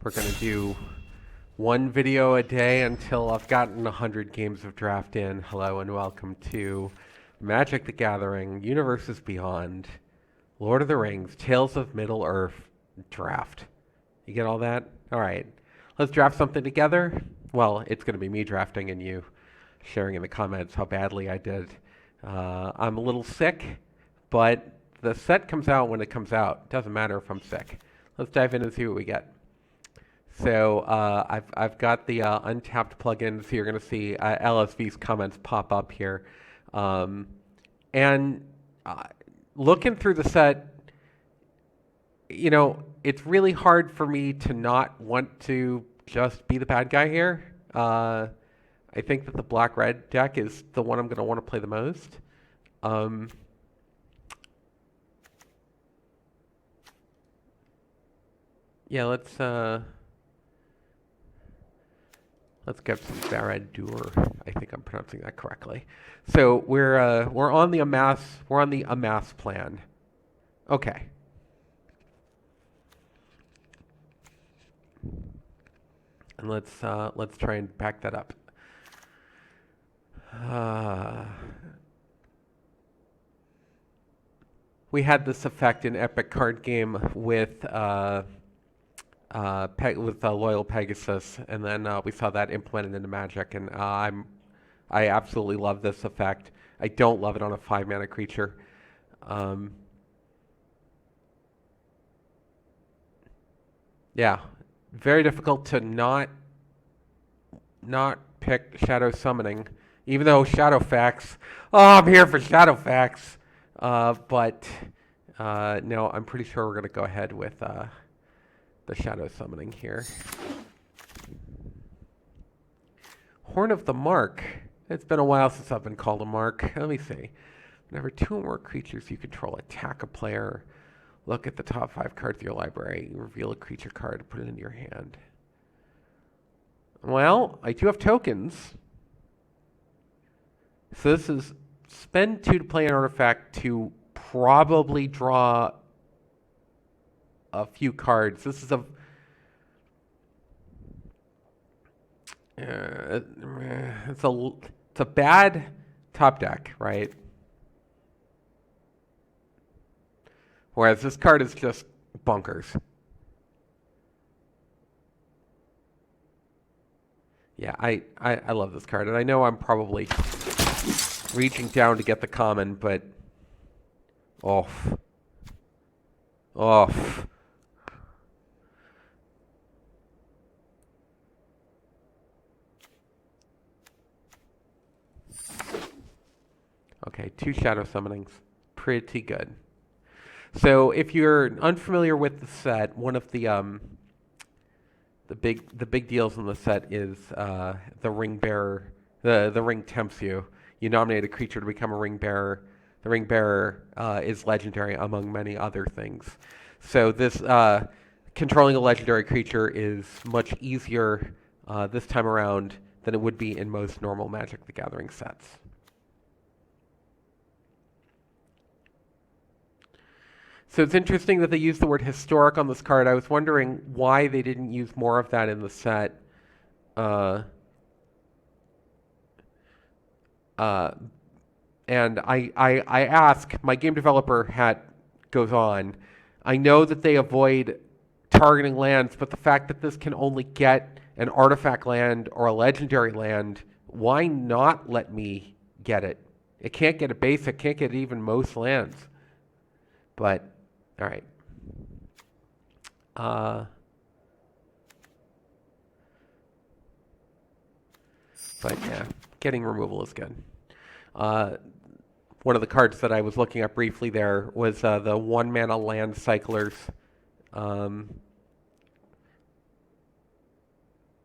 We're going to do one video a day until I've gotten 100 games of draft in. Hello and welcome to Magic the Gathering, Universes Beyond, Lord of the Rings, Tales of Middle-earth draft. You get all that? All right. Let's draft something together. Well, it's going to be me drafting and you sharing in the comments how badly I did. I'm a little sick, but the set comes out when it comes out. It doesn't matter if I'm sick. Let's dive in and see what we get. So I've got the untapped plugins. So you're going to see LSV's comments pop up here. And looking through the set, you know, it's really hard for me to not want to just be the bad guy here. I think that the black-red deck is the one I'm going to want to play the most. Yeah, let's get some Barad-dûr. I think I'm pronouncing that correctly. So we're on the amass plan. Okay. And let's try and back that up. We had this effect in Epic Card Game with Loyal Pegasus, and then we saw that implemented into Magic, and I absolutely love this effect. I don't love it on a 5-mana creature. Yeah, very difficult to not pick Shadow Summoning, even though Shadowfax. Oh, I'm here for Shadowfax, but no, I'm pretty sure we're going to go ahead with the Shadow Summoning here. Horn of the Mark. It's been a while since I've been called a mark. Let me see. Whenever 2 or more creatures you control attack a player, look at the top 5 cards of your library. You reveal a creature card, put it into your hand. Well, I do have tokens. So this is spend 2 to play an artifact to probably draw a few cards. This is it's a bad top deck, right? Whereas this card is just bunkers. Yeah, I love this card, and I know I'm probably reaching down to get the common, but off. Okay, 2 Shadow Summonings. Pretty good. So if you're unfamiliar with the set, one of the big deals in the set is the Ring Bearer. The ring tempts you. You nominate a creature to become a Ring Bearer. The Ring Bearer is legendary, among many other things. So this controlling a legendary creature is much easier this time around than it would be in most normal Magic the Gathering sets. So it's interesting that they used the word historic on this card. I was wondering why they didn't use more of that in the set. And I ask, my game developer hat goes on, I know that they avoid targeting lands, but the fact that this can only get an artifact land or a legendary land, why not let me get it? It can't get a basic, can't get even most lands. But, all right. But yeah, getting removal is good. One of the cards that I was looking at briefly there was the 1-mana land cyclers.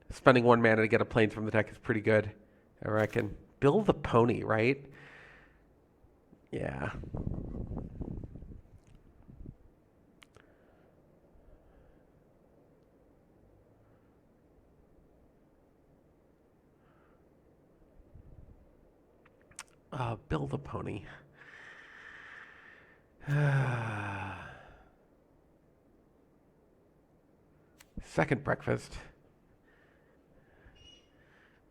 Spending 1 mana to get a Plains from the deck is pretty good, I reckon. Build the Pony, right? Yeah. Build a Pony. second breakfast.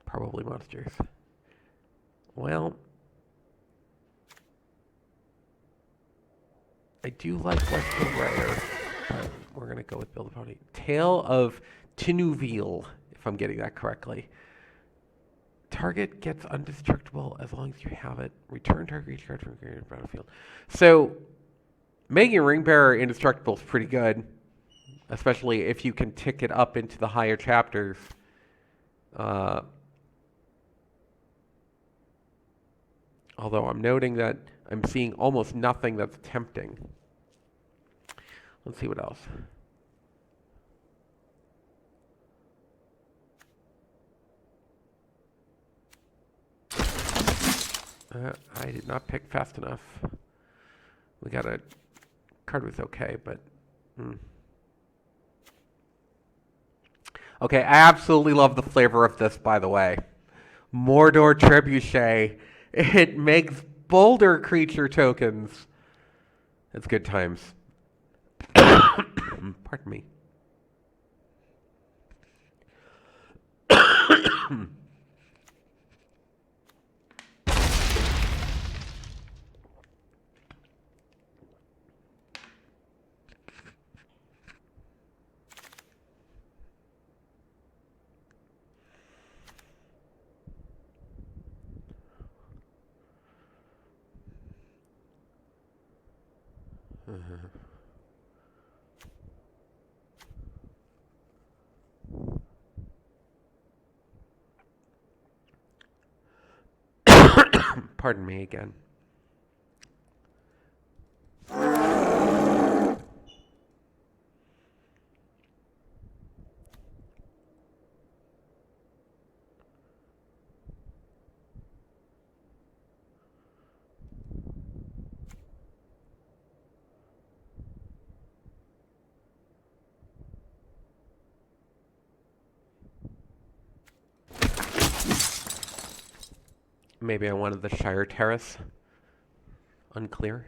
Probably monsters. Well, I do like what's the rare, but we're going to go with Build a Pony. Tale of Tinuville, if I'm getting that correctly. Target gets indestructible as long as you have it. Return target each card from the battlefield. So, making Ring Bearer indestructible is pretty good, especially if you can tick it up into the higher chapters. Although I'm noting that I'm seeing almost nothing that's tempting. Let's see what else. I did not pick fast enough. We got a card was okay, but... Okay, I absolutely love the flavor of this, by the way. Mordor Trebuchet. It makes boulder creature tokens. It's good times. Pardon me. Pardon me again. Maybe I wanted the Shire Terrace. Unclear.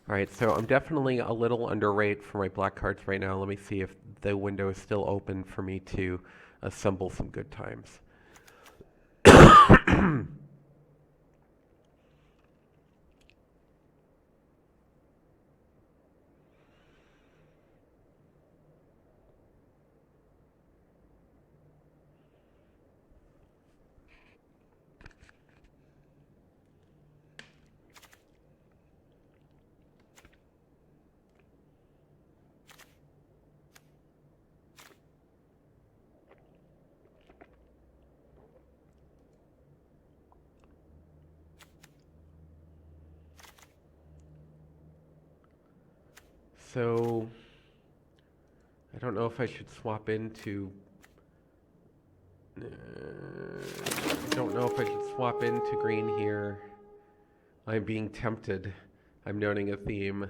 All right, so I'm definitely a little underrate for my black cards right now. Let me see if the window is still open for me to assemble some good times. So, I don't know if I should swap into... I don't know if I should swap into green here. I'm being tempted. I'm noting a theme.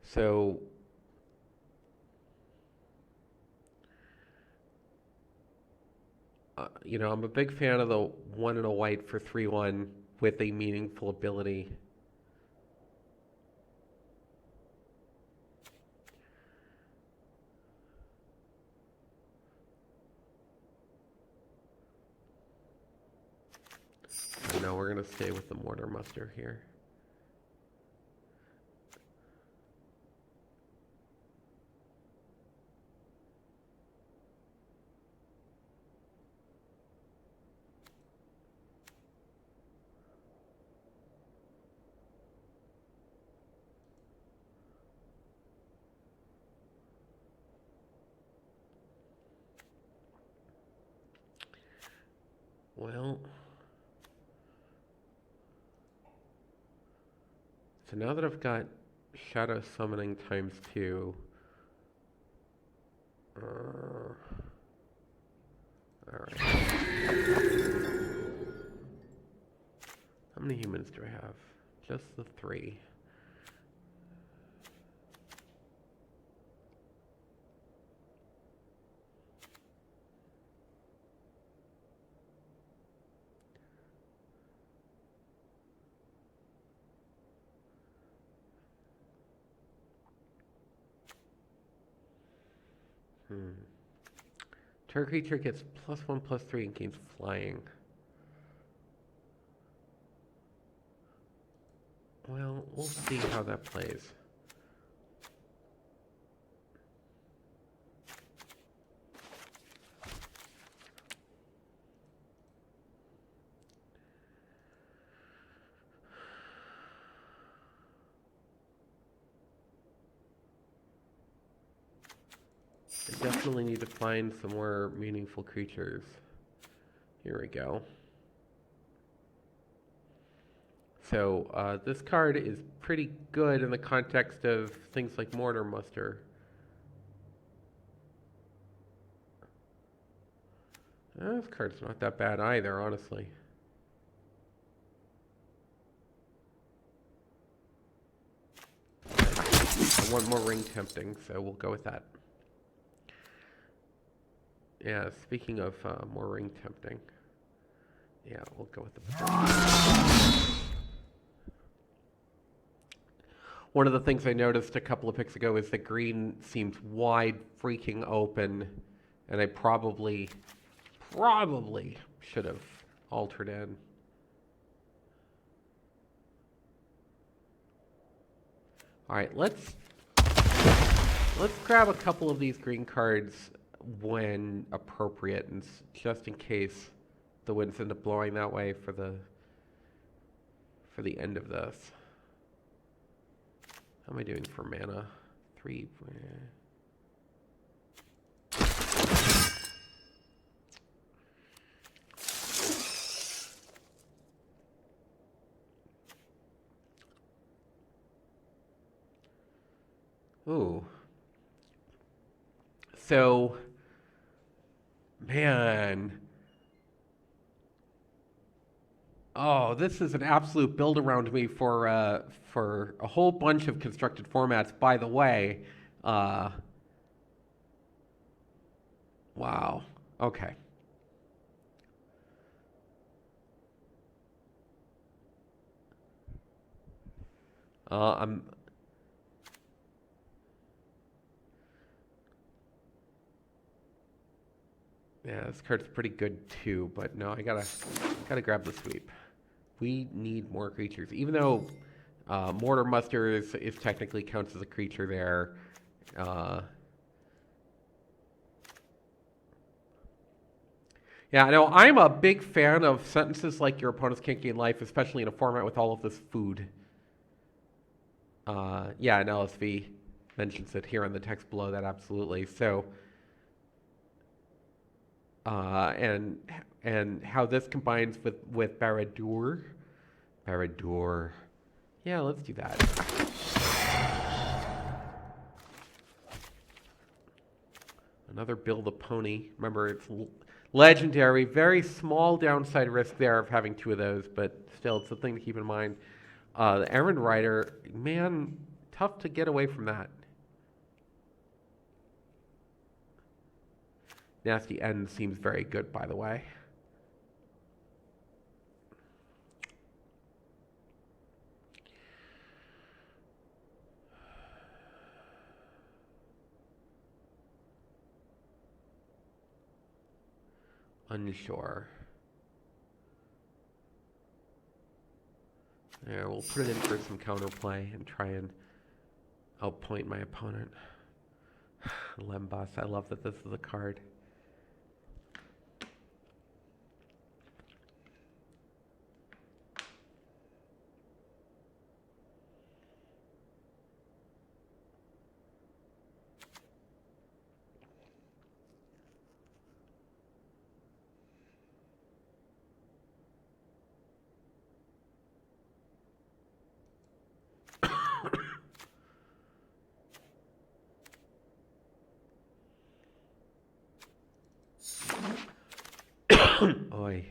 So, you know, I'm a big fan of the 1 and a white for 3/1 with a meaningful ability. no, we're going to stay with the mortar muster here. Well, so now that I've got shadow summoning ×2, alright. How many humans do I have? Just the 3. Target creature gets +1/+3 and gains flying. Well, we'll see how that plays. I definitely need to find some more meaningful creatures. Here we go. So this card is pretty good in the context of things like Mortar Muster. This card's not that bad either, honestly. I want more ring tempting, so we'll go with that. Yeah, speaking of more ring tempting. Yeah, we'll go with the... One of the things I noticed a couple of picks ago is that green seems wide freaking open, and I probably should have altered in. All right, let's grab a couple of these green cards when appropriate, and just in case the winds end up blowing that way for the end of this. How am I doing for mana? 3. Ooh. So, man. Oh, this is an absolute build around me for a whole bunch of constructed formats. By the way, wow. Okay. Yeah, this card's pretty good too, but no, I gotta grab the sweep. We need more creatures, even though Mortar Muster is technically counts as a creature there. Yeah, no, I'm a big fan of sentences like your opponents can't gain life, especially in a format with all of this food. Yeah, and LSV mentions it here in the text below that, absolutely. So, and how this combines with Barad-dûr. Barad-dûr. Yeah, let's do that. Another build a pony. Remember, it's legendary. Very small downside risk there of having 2 of those, but still, it's a thing to keep in mind. The Errand Rider, man, tough to get away from that. Nasty End seems very good, by the way. Unsure. Yeah, we'll put it in for some counterplay and try and outpoint my opponent. Lembas, I love that this is a card. Oy.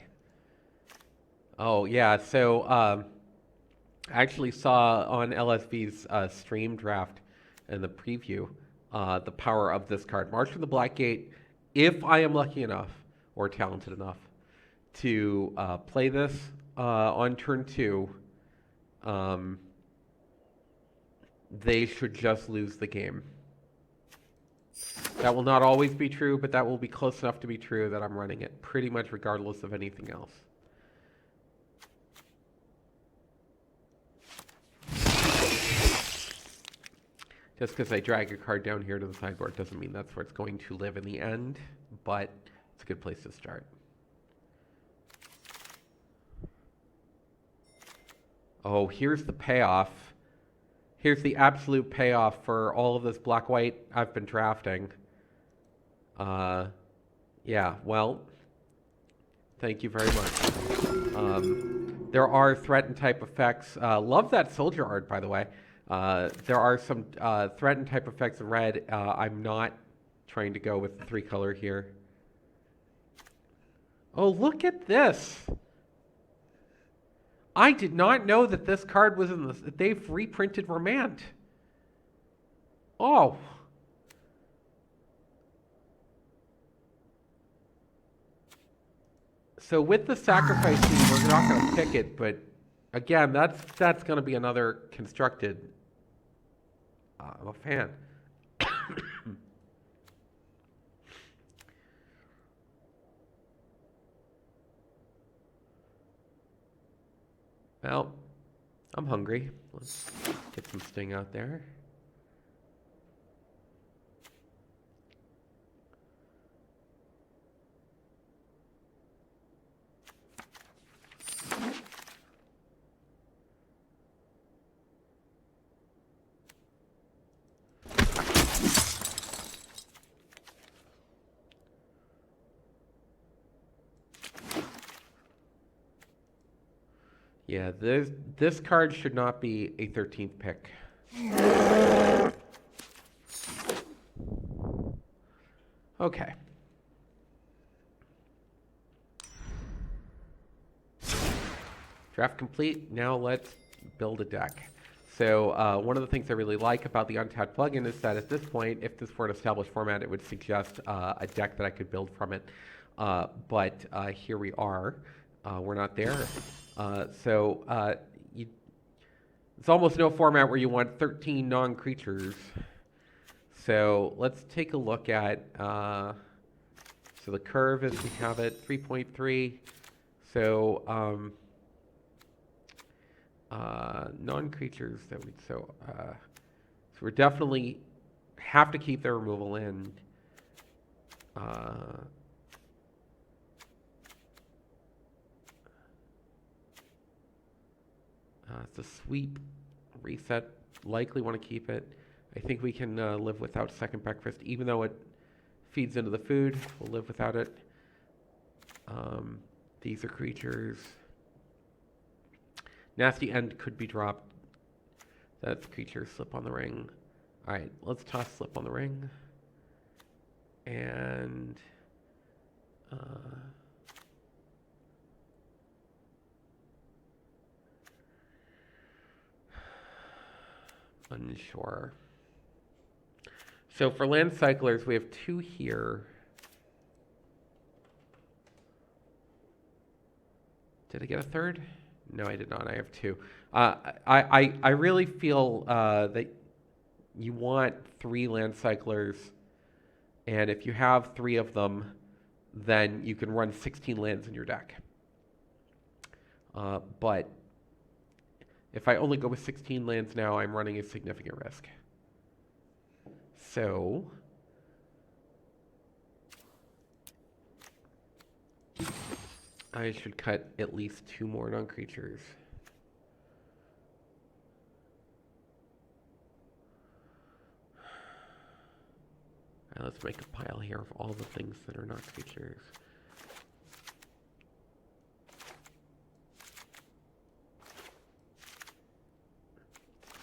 Oh, yeah, so I actually saw on LSV's stream draft in the preview the power of this card. March from the Black Gate, if I am lucky enough or talented enough to play this on turn 2, they should just lose the game. That will not always be true, but that will be close enough to be true that I'm running it pretty much regardless of anything else. Just because I drag a card down here to the sideboard doesn't mean that's where it's going to live in the end, but it's a good place to start. Oh, here's the payoff. Here's the absolute payoff for all of this black-white I've been drafting. Yeah, well, thank you very much. There are threatened type effects. Love that soldier art, by the way. There are some threatened type effects in red. I'm not trying to go with the 3-color here. Oh, look at this. I did not know that this card was in this. They've reprinted Remand. Oh. So with the sacrifice scene, we're not going to pick it, but again, that's going to be another constructed. I'm a fan. Well, I'm hungry. Let's get some sting out there. Yeah, this card should not be a 13th pick. Okay. Draft complete. Now let's build a deck. So one of the things I really like about the Untapped plugin is that at this point, if this were an established format, it would suggest a deck that I could build from it. But here we are. We're not there. It's almost no format where you want 13 non-creatures. So let's take a look at, so the curve is we have it 3.3. So non-creatures that we, so we're definitely have to keep their removal in. It's a sweep, reset, likely want to keep it. I think we can live without second breakfast, even though it feeds into the food. We'll live without it. These are creatures. Nasty End could be dropped. That's creature, Slip on the Ring. All right, let's toss Slip on the Ring. And unsure. So for land cyclers, we have 2 here. Did I get a third? No, I did not. I have 2. I really feel that you want 3 land cyclers, and if you have 3 of them, then you can run 16 lands in your deck. But If I only go with 16 lands now, I'm running a significant risk. So I should cut at least 2 more non-creatures. All right, let's make a pile here of all the things that are not creatures.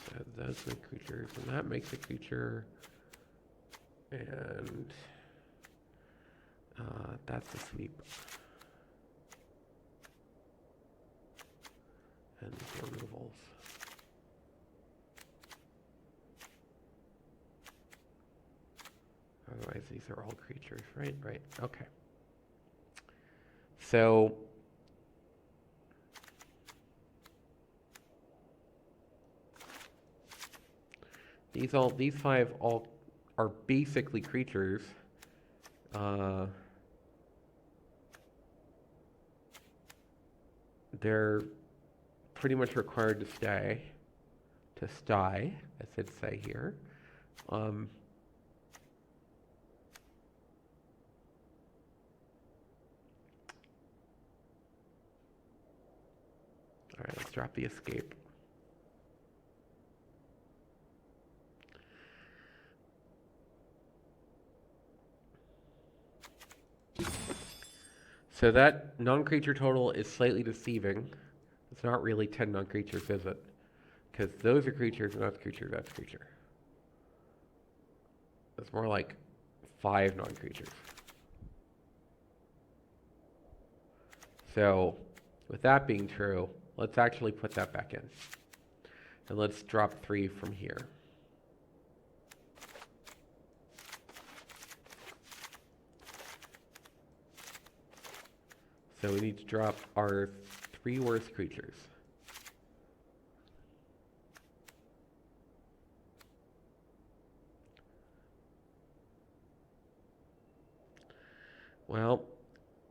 So those make creatures, and that makes a creature. And that's a sweep. And removals. Otherwise, these are all creatures, right? Right, okay. So these 5 all are basically creatures. They're pretty much required to stay, I should say here. All right, let's drop the escape. So that non-creature total is slightly deceiving. It's not really 10 non-creatures, is it? Because those are creatures, and that's creature, that's creature. It's more like 5 non-creatures. So, with that being true, let's actually put that back in. And let's drop 3 from here. So we need to drop our 3 worst creatures. Well,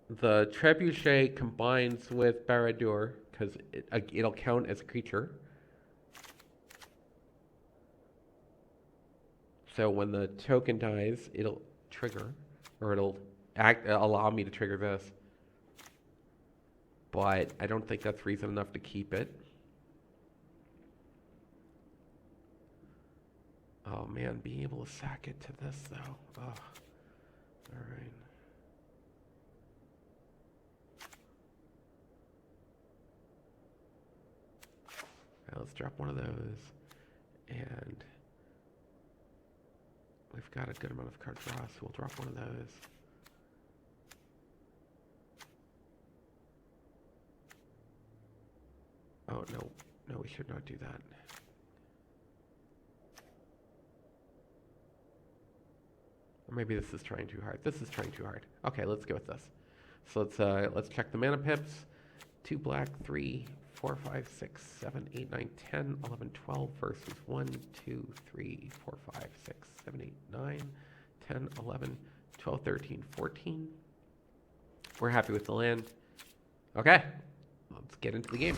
the Trebuchet combines with Barad-dûr because it'll count as a creature. So when the token dies, it'll trigger, or it'll allow me to trigger this. But I don't think that's reason enough to keep it. Oh man, being able to sack it to this though. Oh. Alright. Let's drop one of those. And we've got a good amount of card draw, so we'll drop one of those. Oh, no, we should not do that. Or maybe this is trying too hard. This is trying too hard. Okay, let's go with this. So let's check the mana pips. 2 black, 3, 4, 5, 6, 7, 8, 9, 10, 11, 12 versus 1, 2, 3, 4, 5, 6, 7, 8, 9, 10, 11, 12, 13, 14. We're happy with the land. Okay, let's get into the game.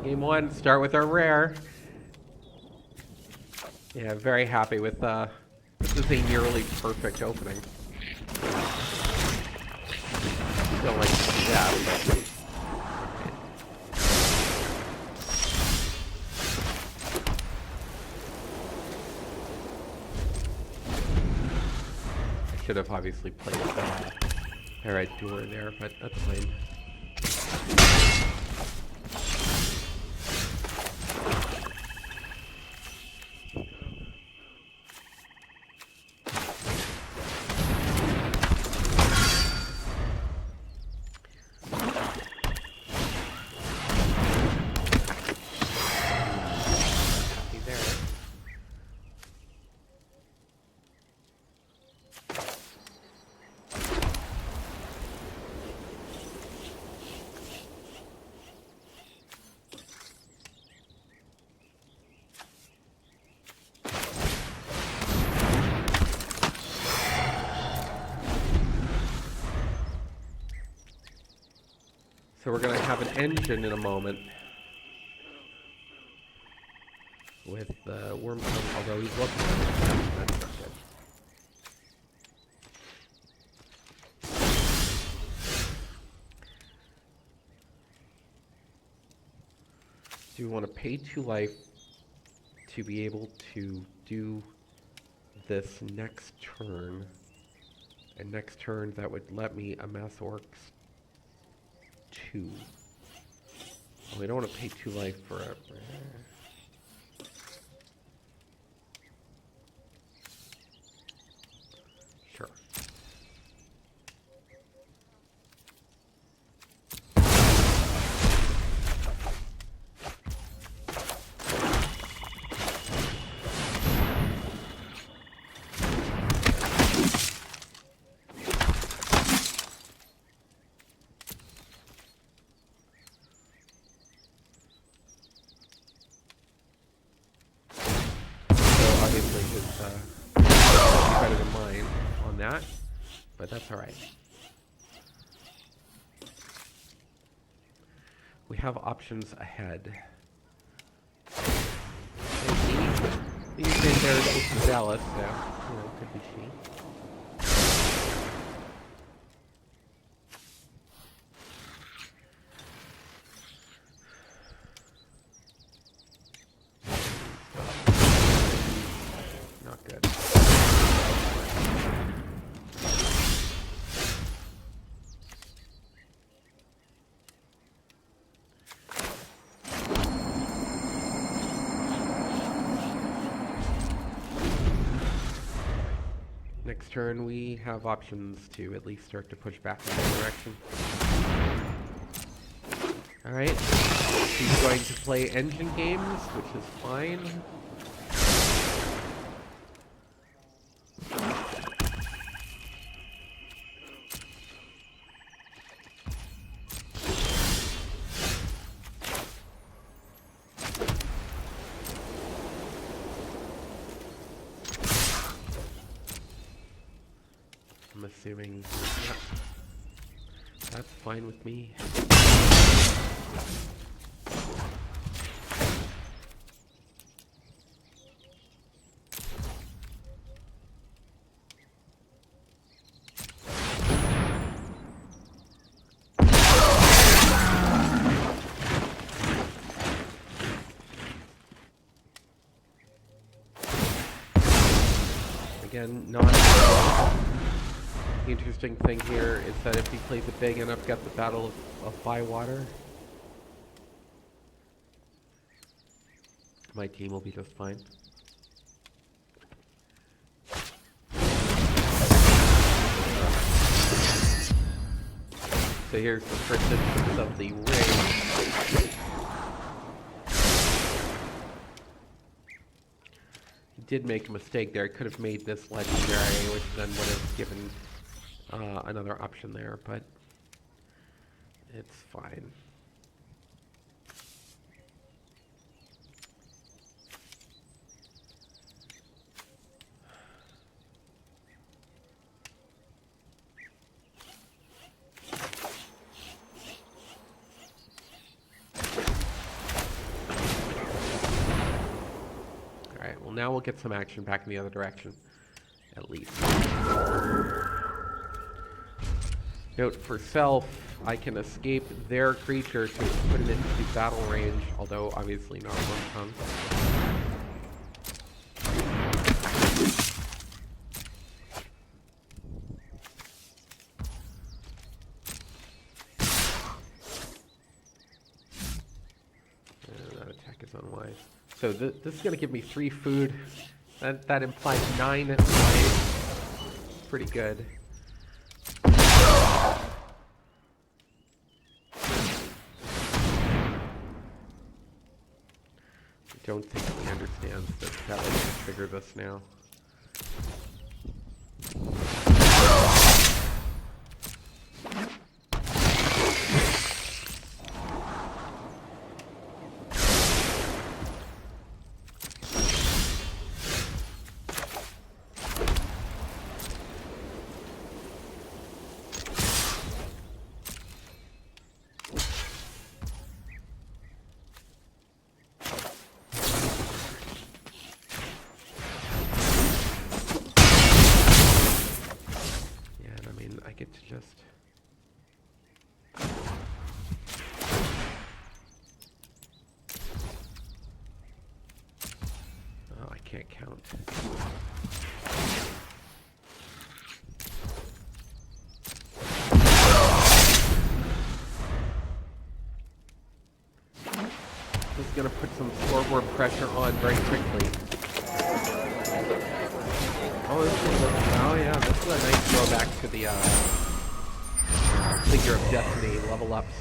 Game 1, start with our rare. Yeah, very happy with this is a nearly perfect opening. Don't like to see that, but I should have obviously played Barad-dûr there, but that's fine. So we're going to have an engine in a moment with worm tongue, although he's looking at it. That's not good. Do we want to pay 2 life to be able to do this next turn? And next turn that would let me amass orcs 2. Oh, we don't want to pay 2 life for it. Sure. Obviously his better than mine on that, but that's alright. We have options ahead. These days there's just zealous, so, could be she. Not good. Next turn we have options to at least start to push back in that direction. Alright, he's going to play engine games, which is fine. I'm assuming, yeah, that's fine with me. Again, not the interesting thing here is that if he plays it big enough, get the Battle of Bywater, my team will be just fine. So here's the persistence of the ring. He did make a mistake there. He could have made this legendary, which then would have given another option there, but it's fine. Alright, well now we'll get some action back in the other direction, at least. Note for self, I can escape their creature to put it into battle range, although obviously not one tongue. That attack is unwise. So this is going to give me 3 food. That implies 9 life. Pretty good. I don't think he understands that will trigger this now. like it to just... Oh, I can't count. This is going to put some scoreboard pressure on very quickly. Oh, yeah, this is a nice throwback to the Figure of Destiny level ups.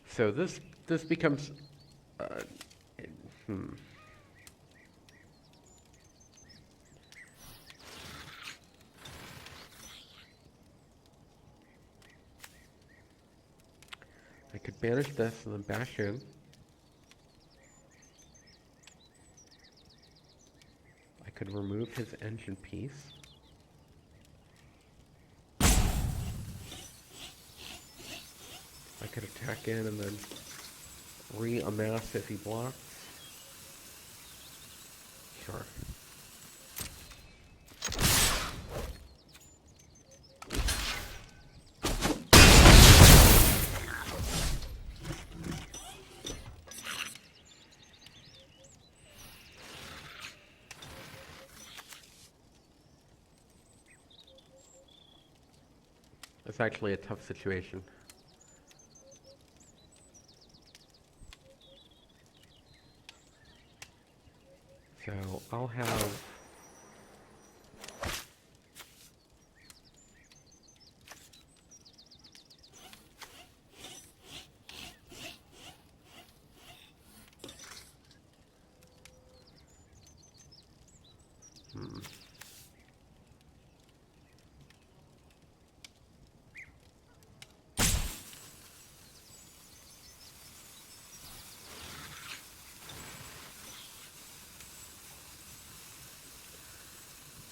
So this becomes I could banish this and then bash in. I could remove his engine piece. I could attack in and then re-amass if he blocks. Sure. It's actually a tough situation. So I'll have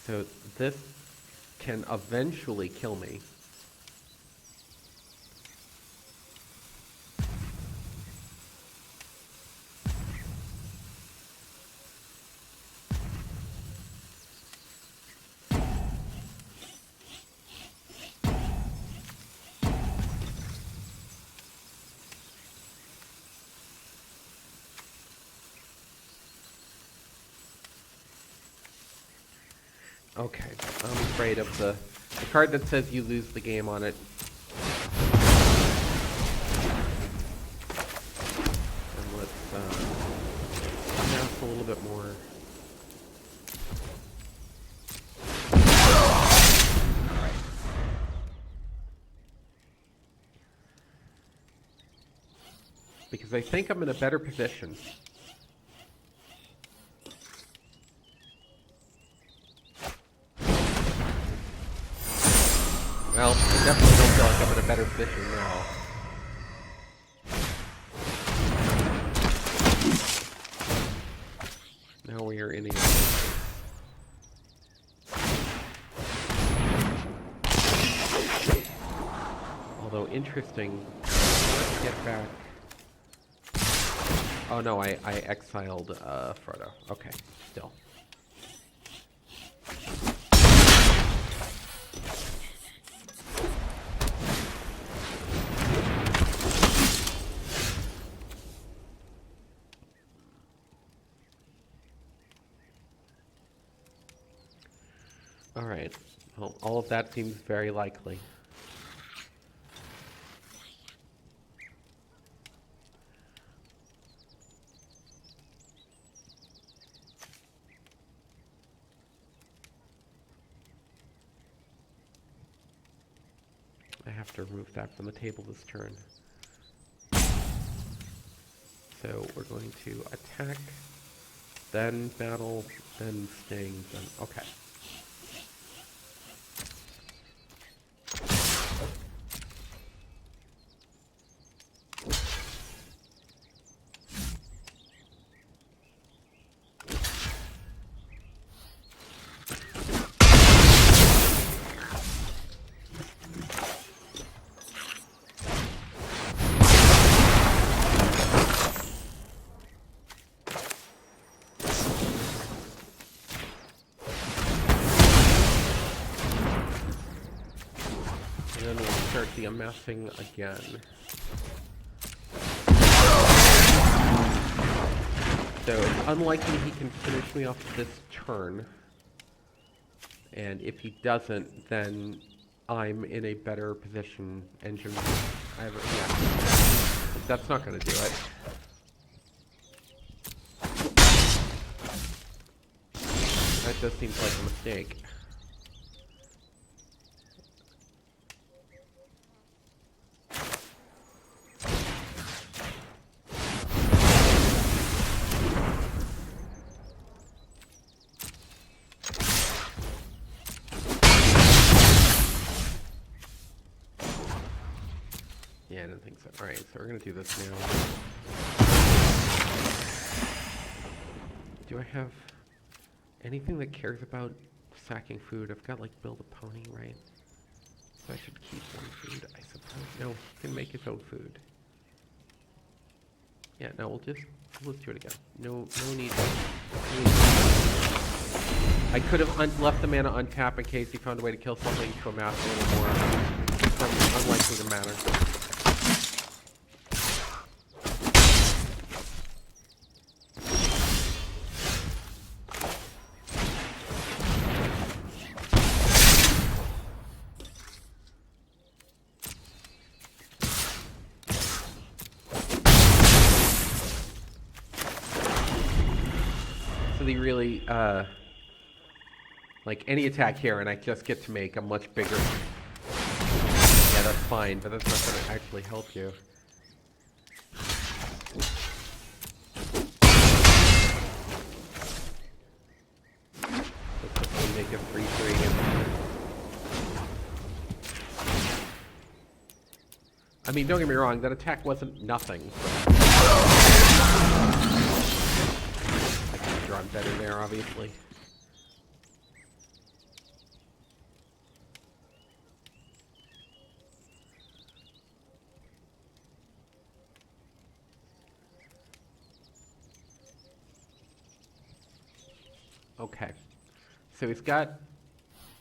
so this can eventually kill me. Okay, I'm afraid of the card that says you lose the game on it. And let's amass a little bit more. Alright. Because I think I'm in a better position. Well, I definitely don't feel like I'm in a better position now. Now we are in here. Although interesting, let's get back. Oh no, I exiled Frodo. Okay, still. Alright, well, all of that seems very likely. I have to remove that from the table this turn. So we're going to attack, then battle, then sting, then... okay. the unmasking again. So it's unlikely he can finish me off this turn. And if he doesn't, then I'm in a better position. Engine, I have a, yeah. That's not going to do it. That just seems like a mistake. Yeah, I don't think so. Alright, so we're going to do this now. Do I have anything that cares about sacking food? I've got, like, build a pony, right? So I should keep one food, I suppose. No, he can make his own food. Yeah, no, let's do it again. No need. I could have left the mana untapped in case he found a way to kill something to amass a little more. It's unlikely to matter. He really, like any attack here, and I just get to make a much bigger. Yeah, that's fine, but that's not going to actually help you. Let's just make a 3/3. I mean, don't get me wrong, that attack wasn't nothing. I'm better there, obviously. Okay. So he's got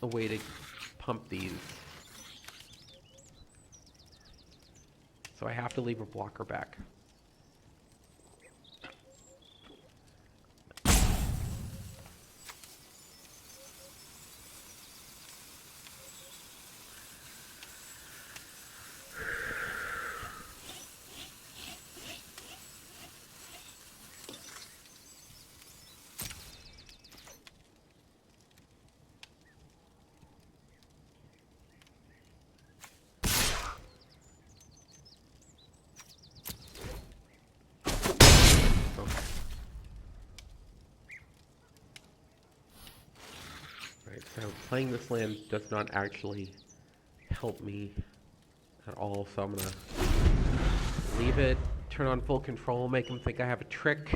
a way to pump these. So I have to leave a blocker back. So playing this land does not actually help me at all, so I'm gonna leave it, turn on full control, make him think I have a trick.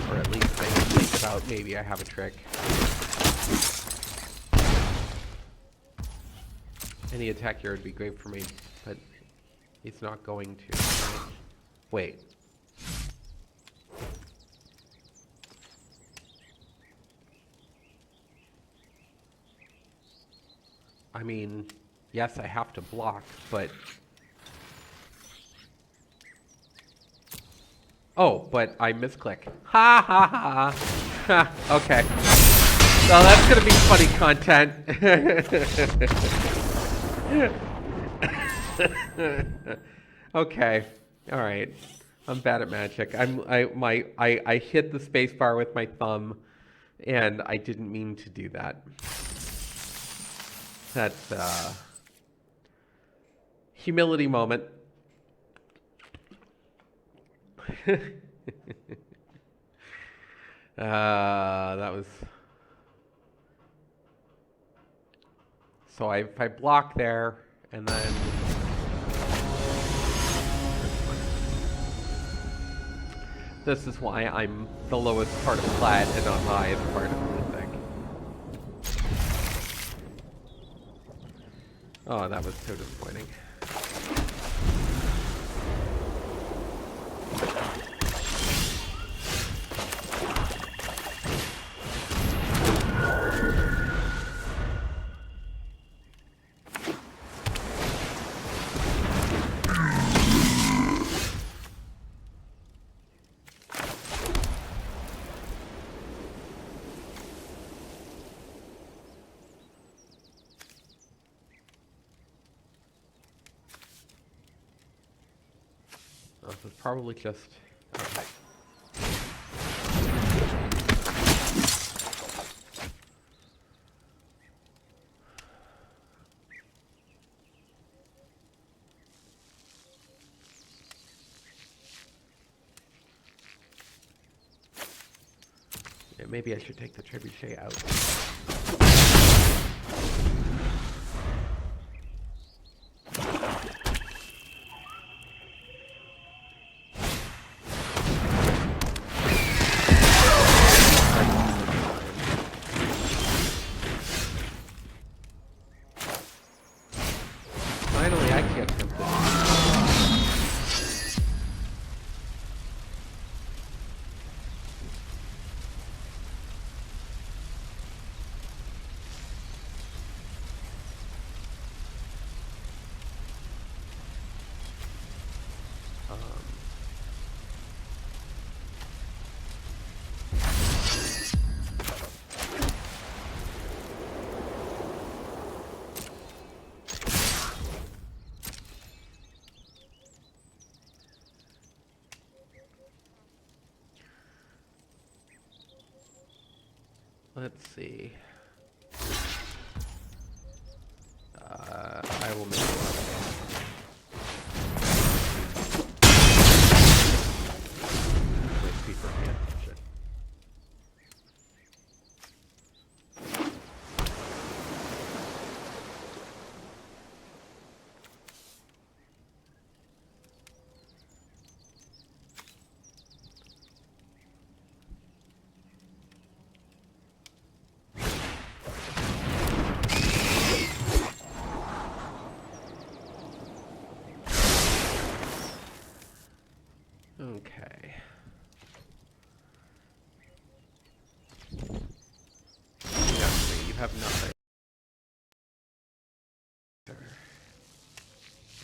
Or at least make him think about maybe I have a trick. Any attack here would be great for me, but he's not going to. Right? Wait. I mean, yes, I have to block, but... Oh, but I misclick. Ha ha ha! Okay. So that's gonna be funny content. Okay. Alright. I'm bad at Magic. I hit the spacebar with my thumb, and I didn't mean to do that. That's humility moment. That was... So if I block there, and then... This is why I'm the lowest part of plat and not the highest part of the thing. Oh, that was so disappointing. This is probably just... Okay. Yeah, maybe I should take the trebuchet out. Finally, I can't tempt this. Let's see. I will make it. Wait, people can't touch it. Okay. You have nothing.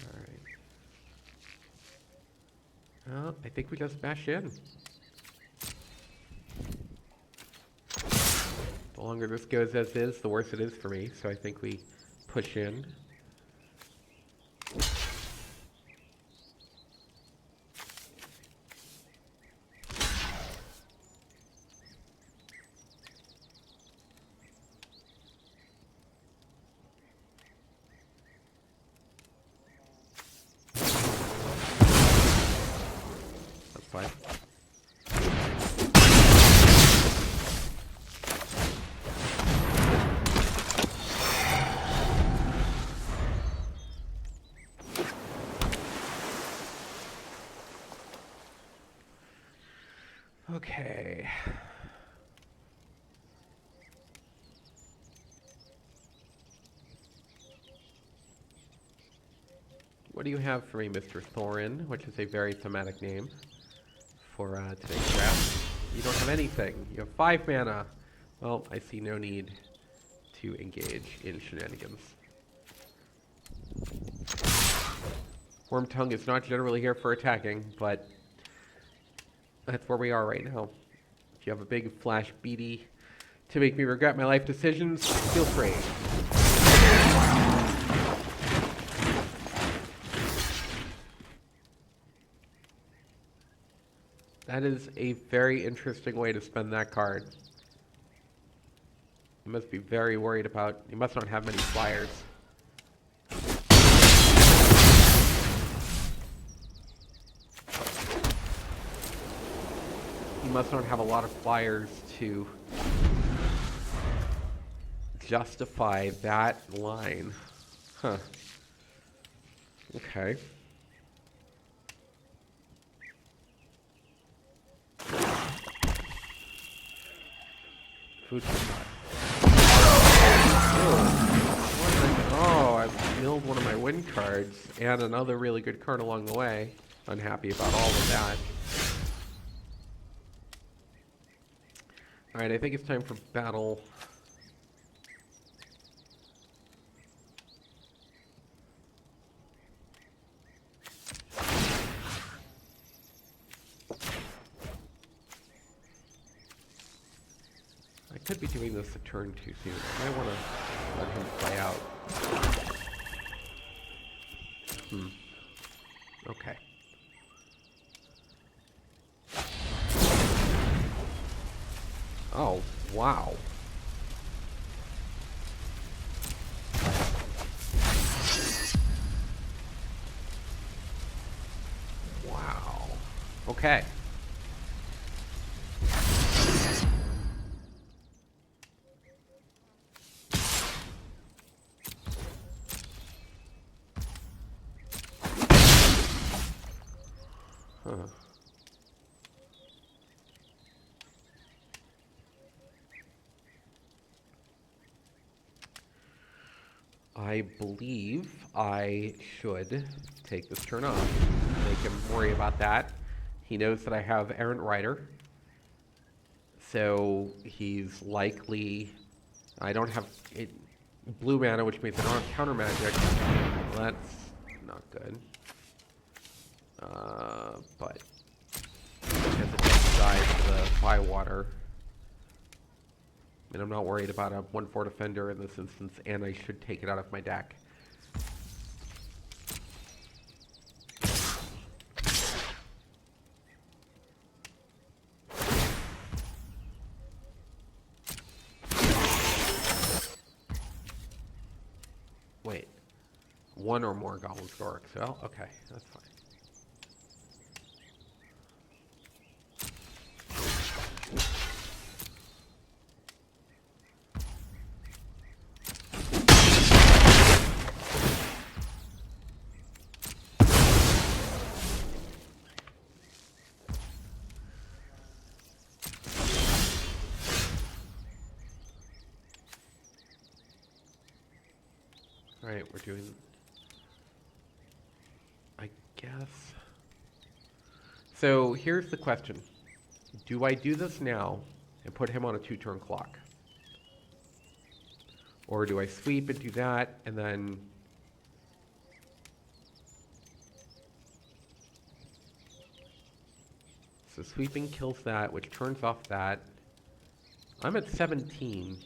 Alright. Well, I think we just smash in. The longer this goes as is, the worse it is for me, so I think we push in. That's fine. Okay. What do you have for me, Mr. Thorin? Which is a very thematic name for today's draft. You don't have anything. You have 5 mana. Well, I see no need to engage in shenanigans. Wormtongue is not generally here for attacking, but that's where we are right now. If you have a big flash BD to make me regret my life decisions, feel free. That is a very interesting way to spend that card. You must be very worried about... You must not have many flyers. You must not have a lot of flyers to justify that line. Huh. Okay. Food supply. Oh, I've milled one of my win cards and another really good card along the way. Unhappy about all of that. Alright, I think it's time for battle. I could be doing this a turn too soon. I might want to let him play out. Okay. Oh, wow. Wow. Okay. Huh. I believe I should take this turn off. Make him worry about that. He knows that I have Errant Rider. So he's likely... I don't have blue mana, which means I don't have counter magic. That's not good. But because it does die to the Bywater. And I'm not worried about a 1/4 defender in this instance, and I should take it out of my deck. Wait. One or more Goblin Storks. Well, okay, that's fine. Alright, we're doing... I guess... So, here's the question. Do I do this now and put him on a 2-turn clock? Or do I sweep and do that, and then... So sweeping kills that, which turns off that. I'm at 17.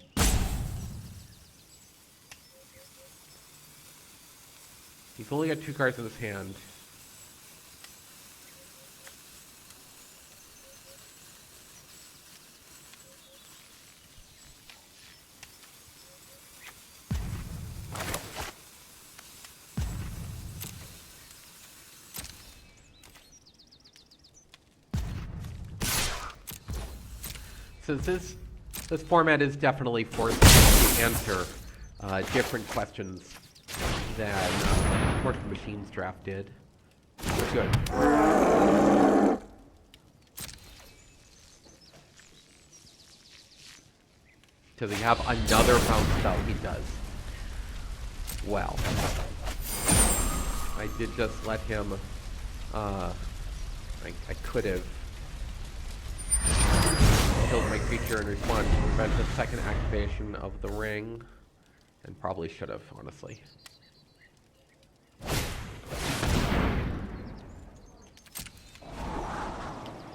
He's only got 2 cards in his hand. Since this format is definitely forced to answer different questions than Force of Machines draft did. Good. Does he have another bounce spell? He does. Well, I did just let him. I could have killed my creature in response to prevent the second activation of the ring, and probably should have, honestly.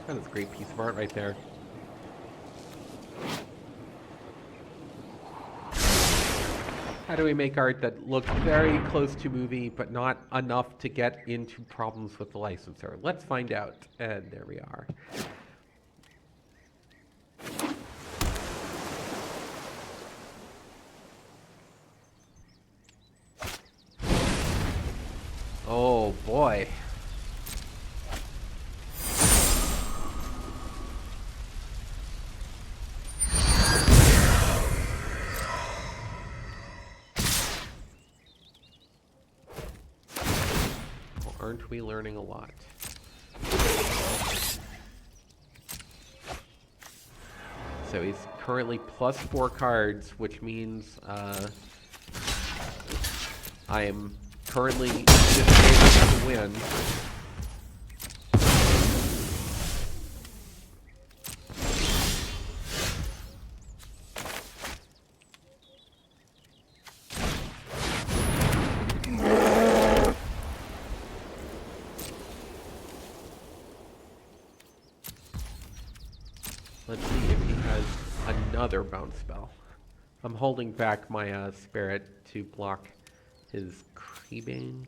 That is a great piece of art right there. How do we make art that looks very close to movie, but not enough to get into problems with the licensor? Let's find out. And there we are. Oh boy. Well, aren't we learning a lot? So he's currently plus 4 cards, which means I am currently just able to win. Let's see if he has another bounce spell. I'm holding back my spirit to block his Crabbane.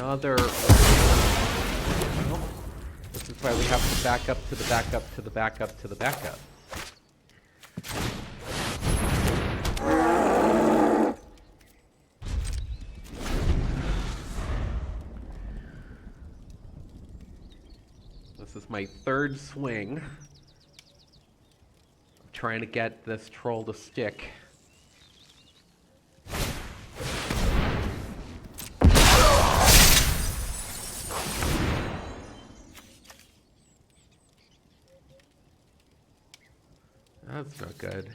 another... Well, this is why we have to back up to the backup to the backup to the backup. This is my third swing of trying to get this troll to stick. That's not good.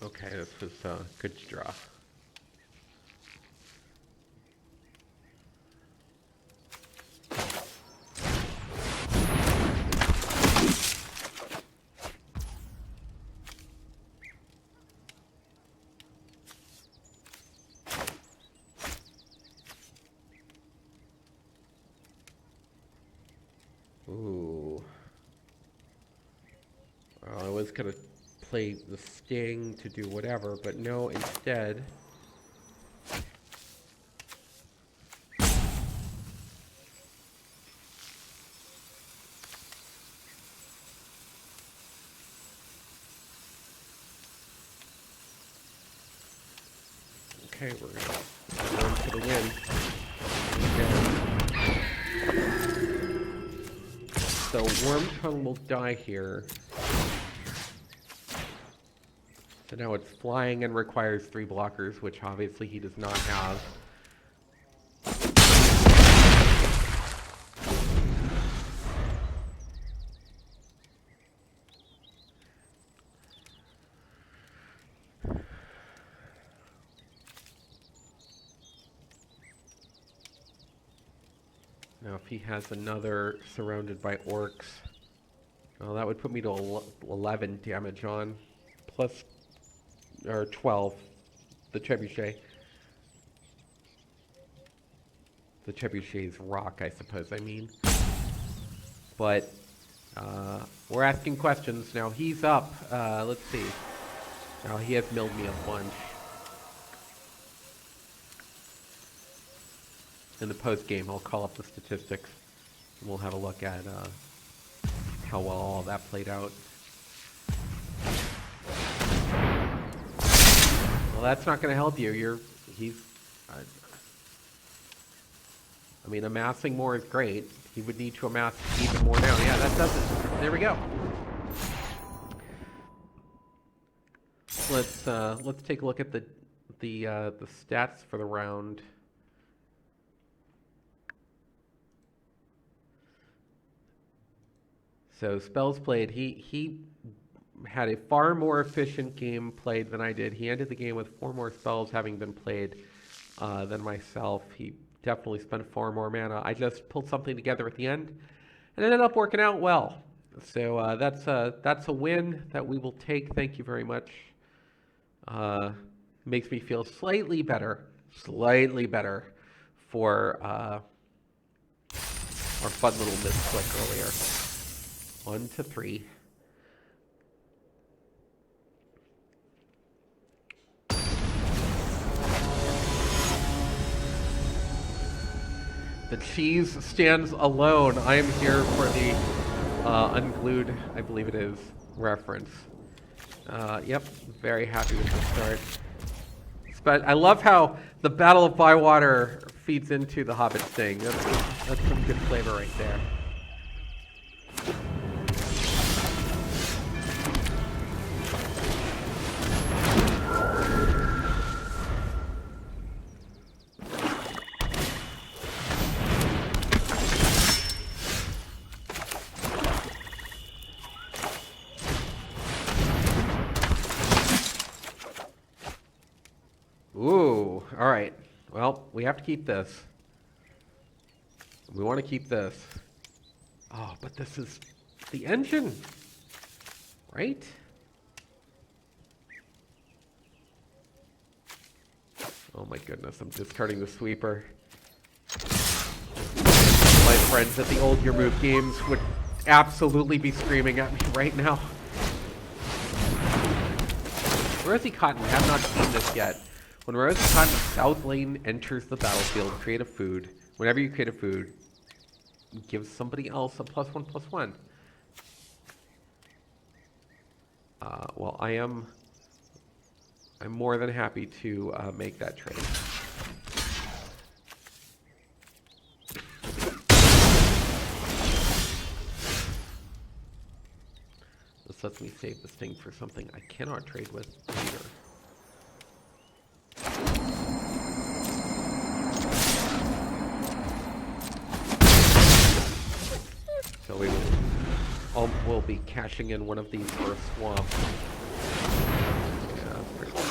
Okay, this was a good draw. Ooh. Well, I was gonna play the sting to do whatever, but no, instead... Okay, we're going for the win. So Worm Tongue will die here. So now it's flying and requires 3 blockers, which obviously he does not have. Now if he has another surrounded by orcs, well, that would put me to 11 damage on, plus, or 12, the trebuchet. The trebuchet's rock, I suppose, I mean. But, we're asking questions. Now he's up, let's see. Now he has milled me a bunch. In the post-game, I'll call up the statistics, and we'll have a look at how well all that played out. Well, that's not going to help you. I mean, amassing more is great. He would need to amass even more now. Yeah, that does it. There we go. Let's take a look at the stats for the round. So spells played, he had a far more efficient game played than I did. He ended the game with 4 more spells having been played than myself. He definitely spent 4 more mana. I just pulled something together at the end and it ended up working out well. So that's a win that we will take. Thank you very much. Makes me feel slightly better for our fun little misclick earlier. 1 to 3. The cheese stands alone. I am here for the unglued, I believe it is, reference. Yep, very happy with the start. But I love how the Battle of Bywater feeds into the Hobbit thing. That's some good flavor right there. Ooh, all right. Well, we have to keep this. We want to keep this. Oh, but this is the engine. Right? Oh my goodness, I'm discarding the sweeper. My friends at the old Your Move games would absolutely be screaming at me right now. Rosie Cotton, have not seen this yet. When Rosie Cotton's South Lane enters the battlefield, create a food. Whenever you create a food, give somebody else a +1/+1. Well, I'm more than happy to make that trade. This lets me save this thing for something I cannot trade with later. So we'll be cashing in one of these for a swamp. Yeah, that's pretty cool.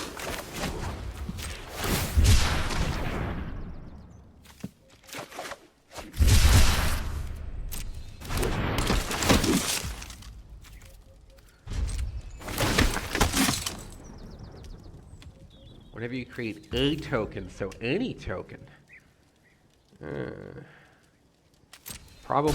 Whenever you create a token, so any token, probably.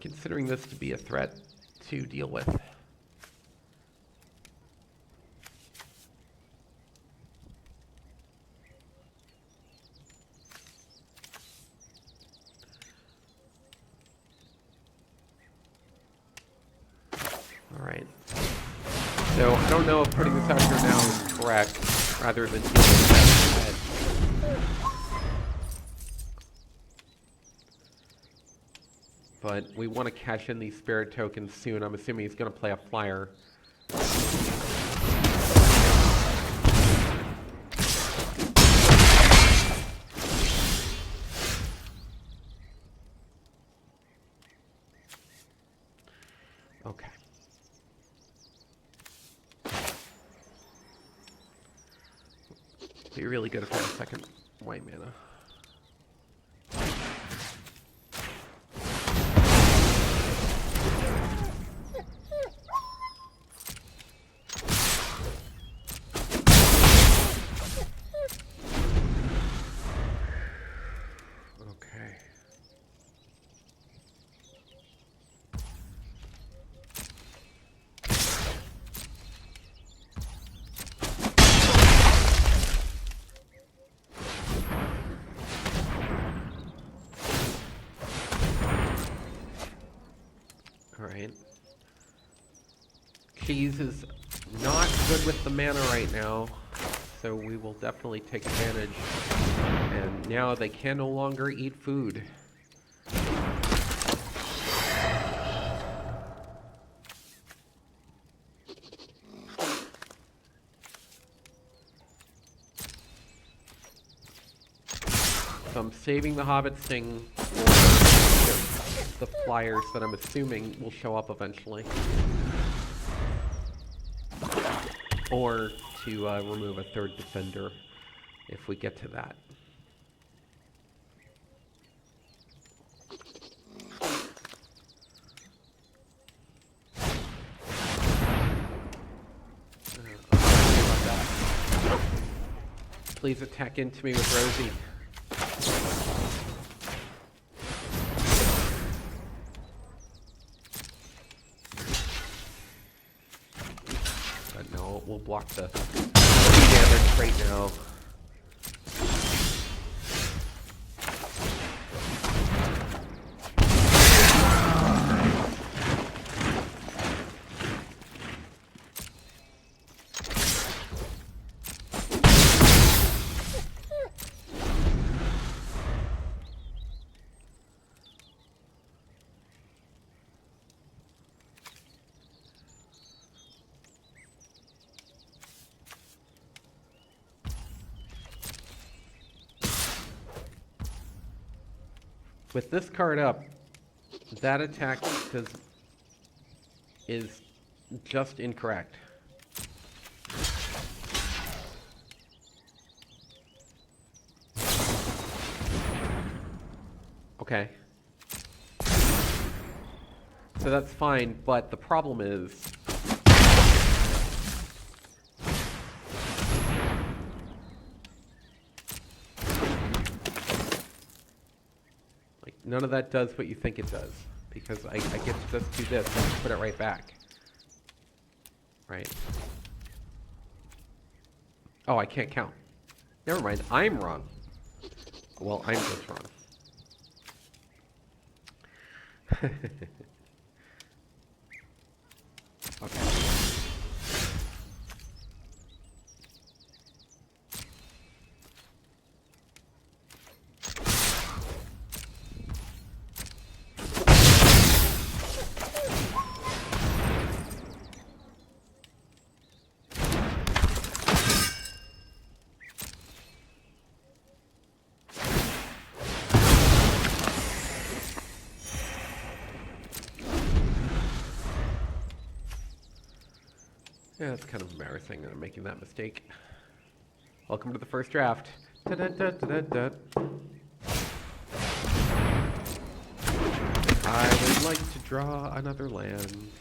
Considering this to be a threat to deal with. All right. So I don't know if putting this out here now is correct, rather than dealing with that instead. But we want to cash in these spirit tokens soon. I'm assuming he's going to play a flyer. Okay. Be really good if I had a second white mana. Alright. Cheese is not good with the mana right now, so we will definitely take advantage. And now they can no longer eat food. So I'm saving the Hobbit Sting for the flyers that I'm assuming will show up eventually. Or to remove a third defender if we get to that. Please attack into me with Rosie. But no, we'll block the damage right now. With this card up, that attack is just incorrect. Okay. So that's fine, but the problem is... like, none of that does what you think it does. Because I get to just do this and put it right back. Right. Oh, I can't count. Never mind, I'm wrong. Well, I'm just wrong. Okay. Yeah, it's kind of embarrassing that I'm making that mistake. Welcome to the first draft. Da-da-da-da-da-da. I would like to draw another land.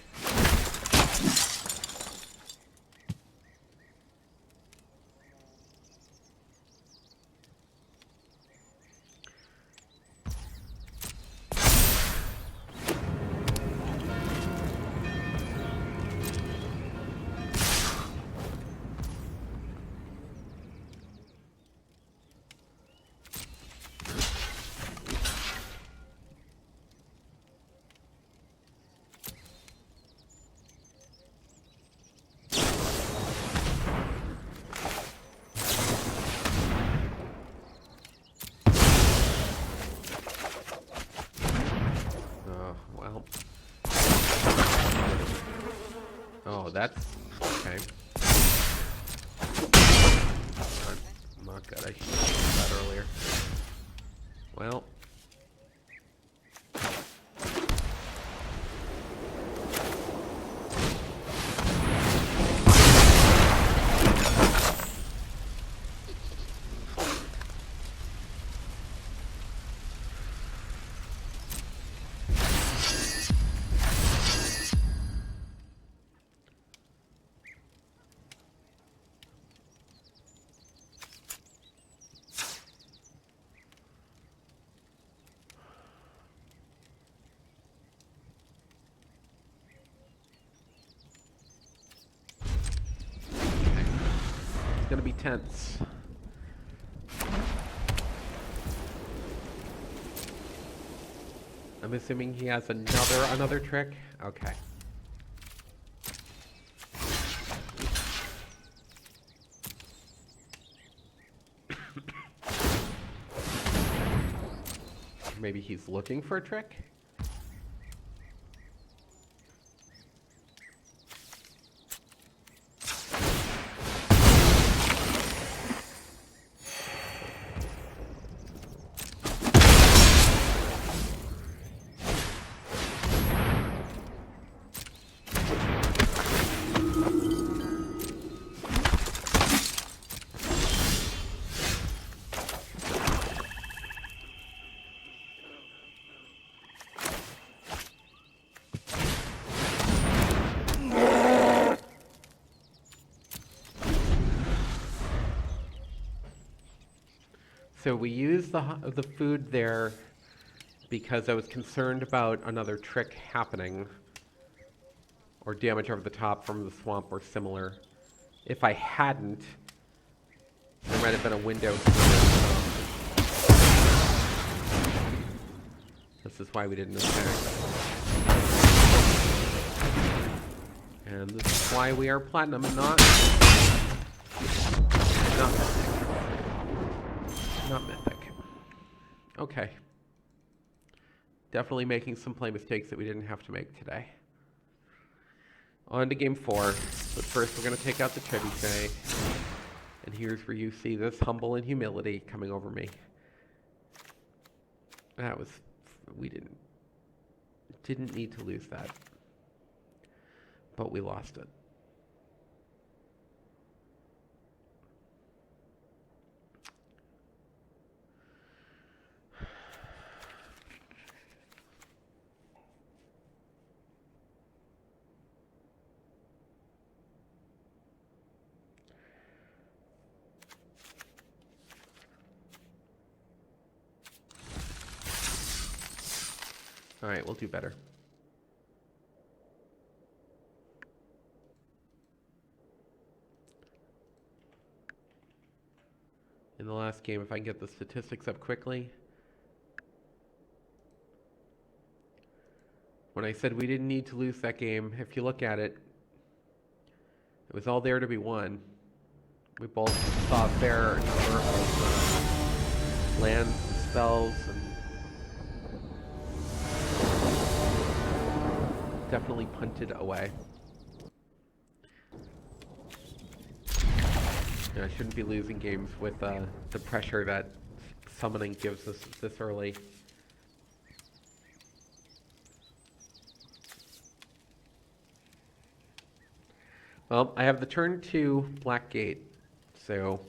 Oh, that's okay. Not good. I should have done that earlier. Well. Gonna be tense. I'm assuming he has another trick? Okay. Maybe he's looking for a trick? So we used the food there because I was concerned about another trick happening, or damage over the top from the swamp or similar. If I hadn't, there might have been a window. This is why we didn't attack. And this is why we are platinum and not mythic. Okay. Definitely making some play mistakes that we didn't have to make today. On to game 4. But first we're going to take out the trebuchet. And here's where you see this humble and humility coming over me. That was We didn't need to lose that, but we lost it. All right, we'll do better. In the last game, if I can get the statistics up quickly. When I said we didn't need to lose that game, if you look at it, it was all there to be won. We both saw a fair number of lands, spells, and definitely punted away. And I shouldn't be losing games with the pressure that summoning gives us this early. Well, I have the turn 2 Black Gate, so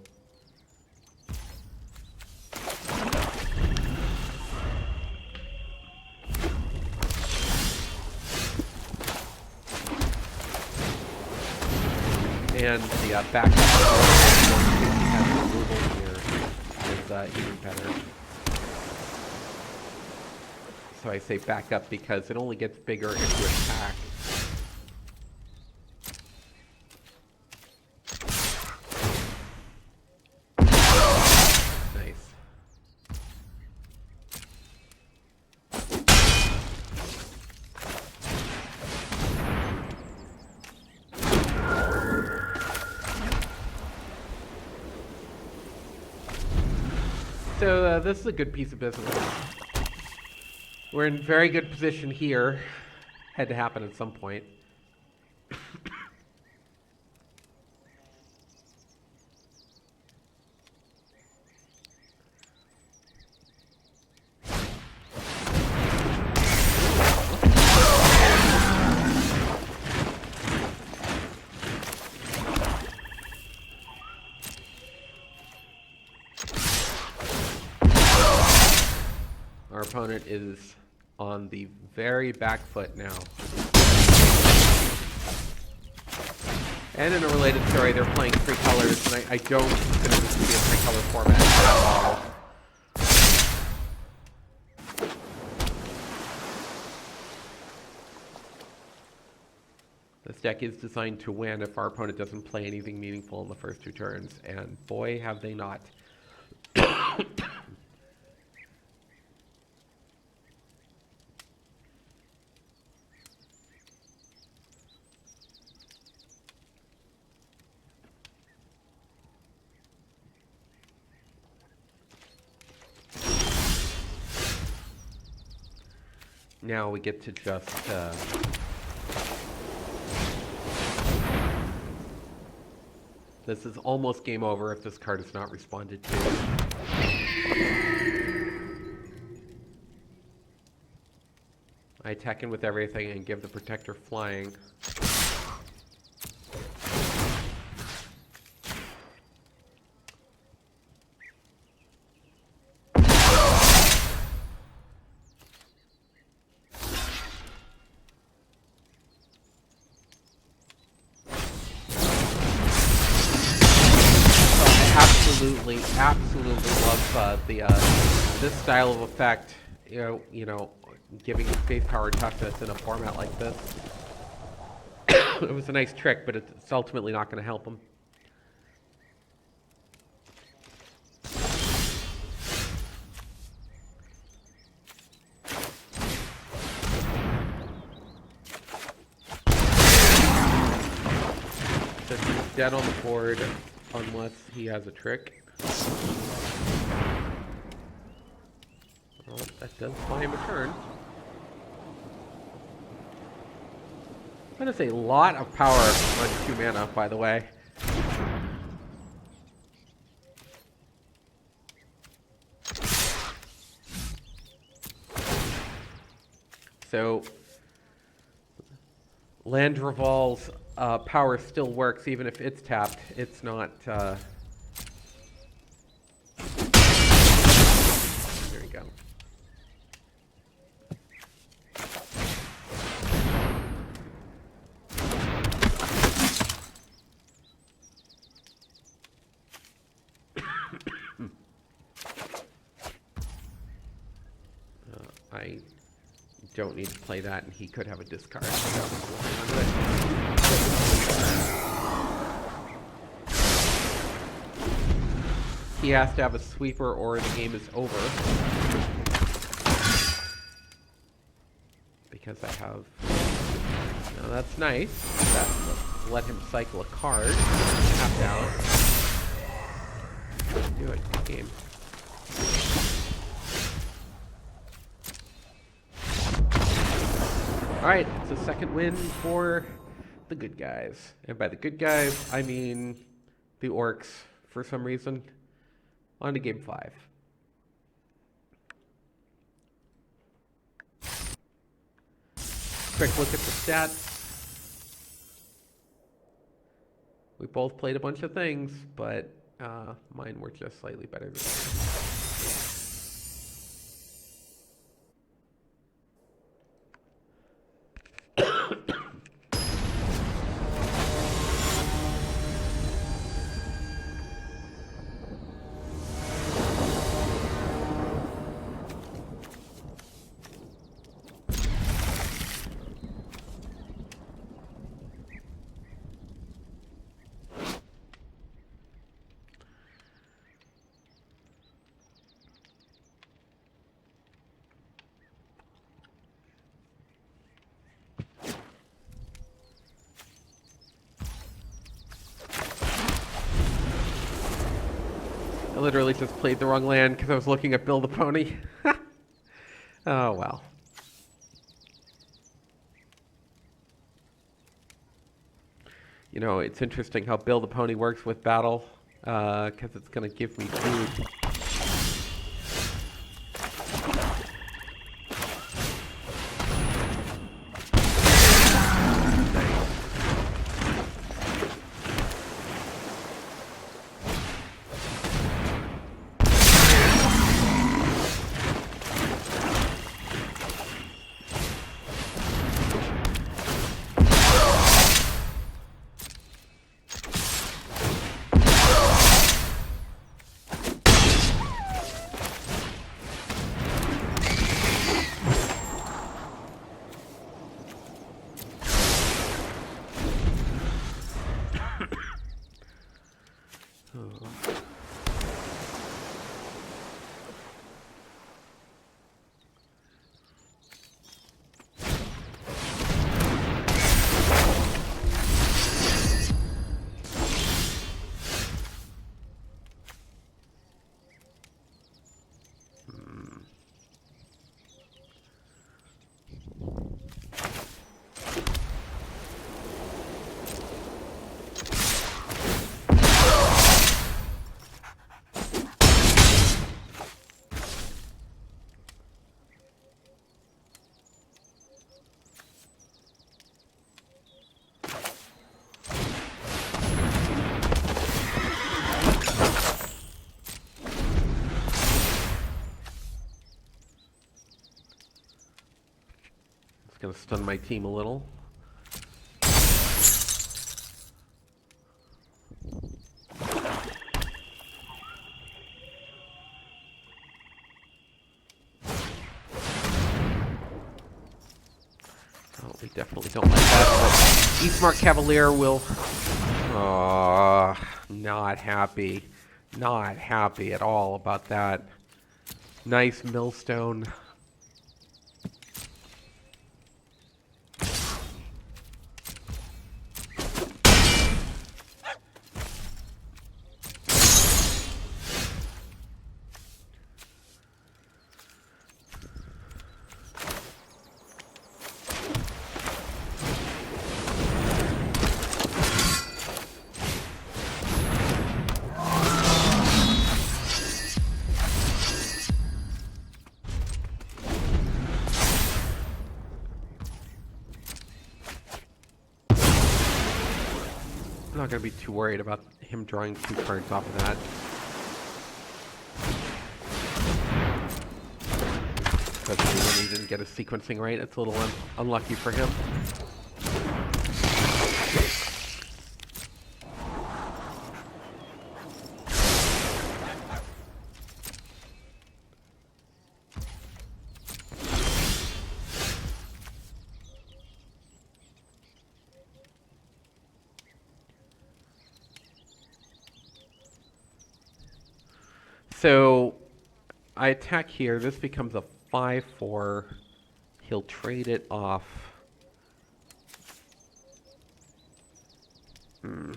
and the backup has removal here is even better. So I say backup because it only gets bigger if you attack. Nice. So this is a good piece of business. We're in very good position here. Had to happen at some point. Our opponent is on the very back foot now. And in a related story, they're playing 3 colors, and I don't consider this to be a 3-color format at all. This deck is designed to win if our opponent doesn't play anything meaningful in the first 2 turns, and boy, have they not. Now we get to just this is almost game over if this card is not responded to. I attack in with everything and give the protector flying. Absolutely love this style of effect. You know, giving faith, power, toughness in a format like this. It was a nice trick, but it's ultimately not going to help him. So he's dead on the board unless he has a trick. Well, that does buy him a turn. That is a lot of power on 2 mana, by the way. So Landreval's power still works even if it's tapped. It's not... There we go. I don't need to play that, and he could have a discard. He has to have a sweeper or the game is over. Because I have... Now that's nice. Let's let him cycle a card. Tapped out. Do it. Good game. Alright, it's a second win for the good guys. And by the good guys, I mean the orcs, for some reason. On to game 5. Quick look at the stats. We both played a bunch of things, but mine were just slightly better than yours. I literally just played the wrong land because I was looking at Bill the Pony. Oh, well. You know, it's interesting how Bill the Pony works with battle, because it's going to give me food. Gonna stun my team a little. Oh, we definitely don't like that, but E-Smart Cavalier will... not happy. Not happy at all about that. Nice millstone. not going to be too worried about him drawing 2 cards off of that. Especially when he didn't get his sequencing right. It's a little unlucky for him. So I attack here. This becomes a 5-4. He'll trade it off. Alright,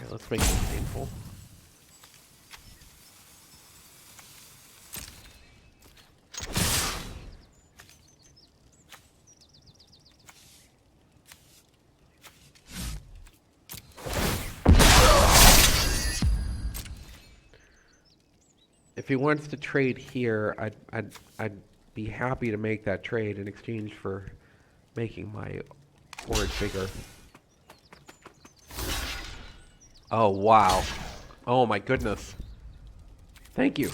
let's make this painful. If he wants to trade here, I'd be happy to make that trade in exchange for making my board bigger. Oh, wow. Oh, my goodness. Thank you.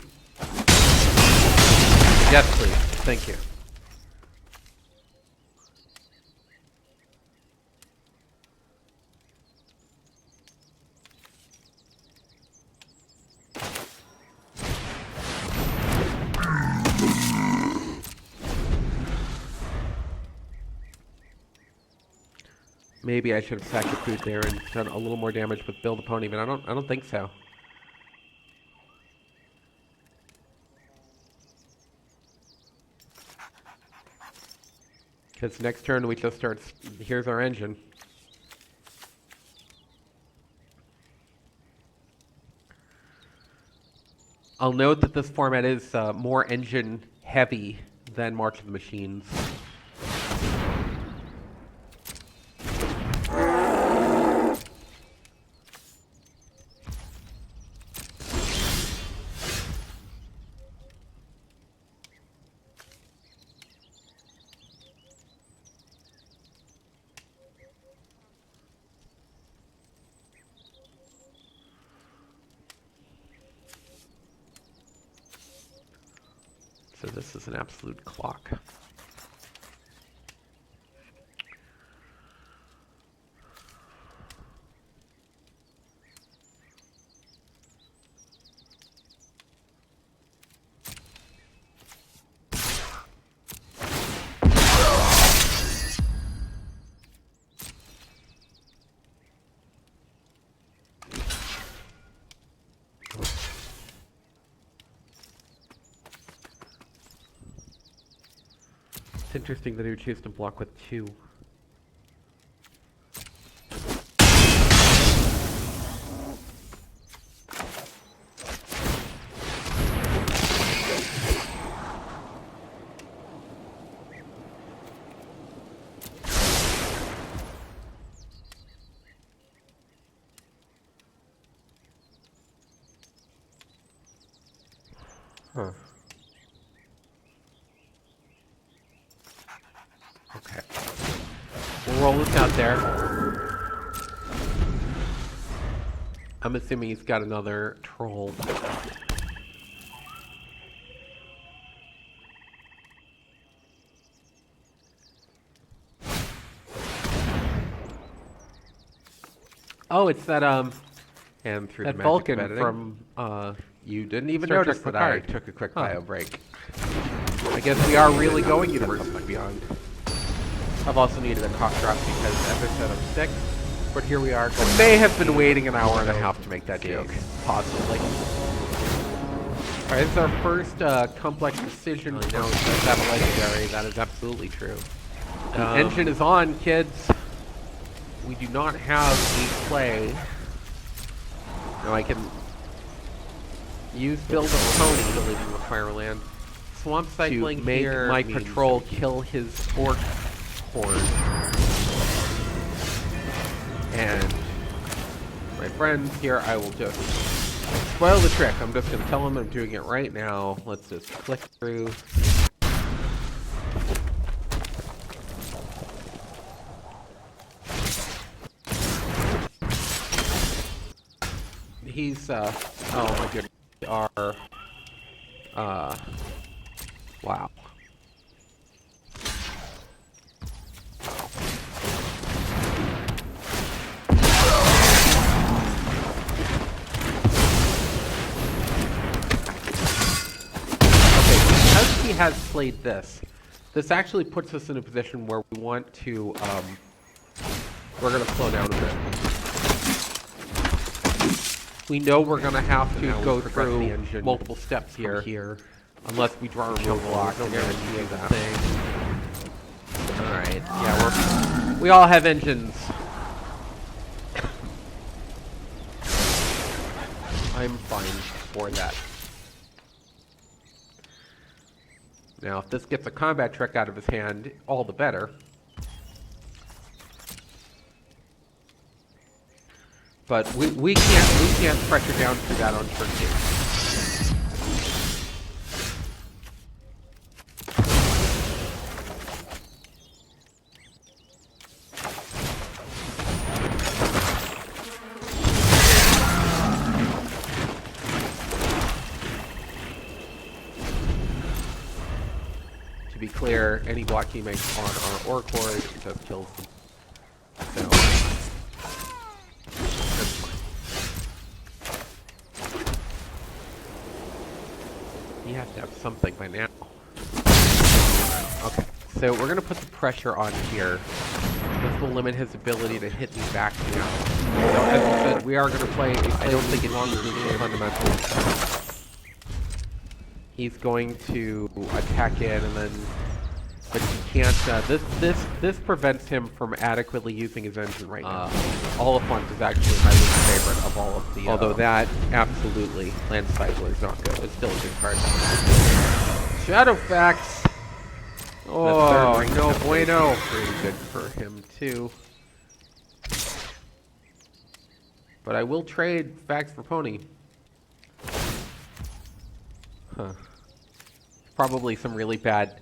Yes, please. Thank you. Maybe I should have sacked the food there and done a little more damage with Bill the Pony, but I don't think so. Because next turn we just start. Here's our engine. I'll note that this format is more engine heavy than March of the Machines. So this is an absolute clock. It's interesting that he would choose to block with 2. Huh. Okay. We'll roll this out there. I'm assuming he's got another troll. Oh, it's that and through that the Vulcan from you didn't even notice that I took a quick bio break. I guess we are really going Universes Beyond. I've also needed a cough drop because episode I'm sick, but here we are. I may have been waiting an hour and a half to make that joke, possibly. All right, this is our first complex decision. No, does have a legendary. That is absolutely true. The engine is on, kids. We do not have a play. Now I can use Build a Pony to leave him with Fireland. Swamp Cycling to make here my patrol kill his Orc Horde. And my friends here, I will just spoil the trick. I'm just going to tell him I'm doing it right now. Let's just click through. He's, oh my goodness, wow. He has played this. This actually puts us in a position where we want to, we're going to slow down a bit. We know we're going to have to go through multiple steps here, unless we draw a real block. No guarantee of that. Alright, yeah, we all have engines. I'm fine for that. Now, if this gets a combat trick out of his hand, all the better. But we can't pressure down for that on turn 2. To be clear, any block he makes on our ore cores just kills them. So that's fine. He has to have something by now. Okay, so we're gonna put the pressure on here. This will limit his ability to hit me back now. So as I said, we are gonna play. I don't think it's long as the fundamentals. He's going to attack in, and then, but he can't. This prevents him from adequately using his engine right now. Oliphant is actually my least favorite of all of the. Although that absolutely landslide was not good. It's still a good card. Shadowfax. Oh no bueno. Pretty good for him too. But I will trade Fax for Pony. Huh. Probably some really bad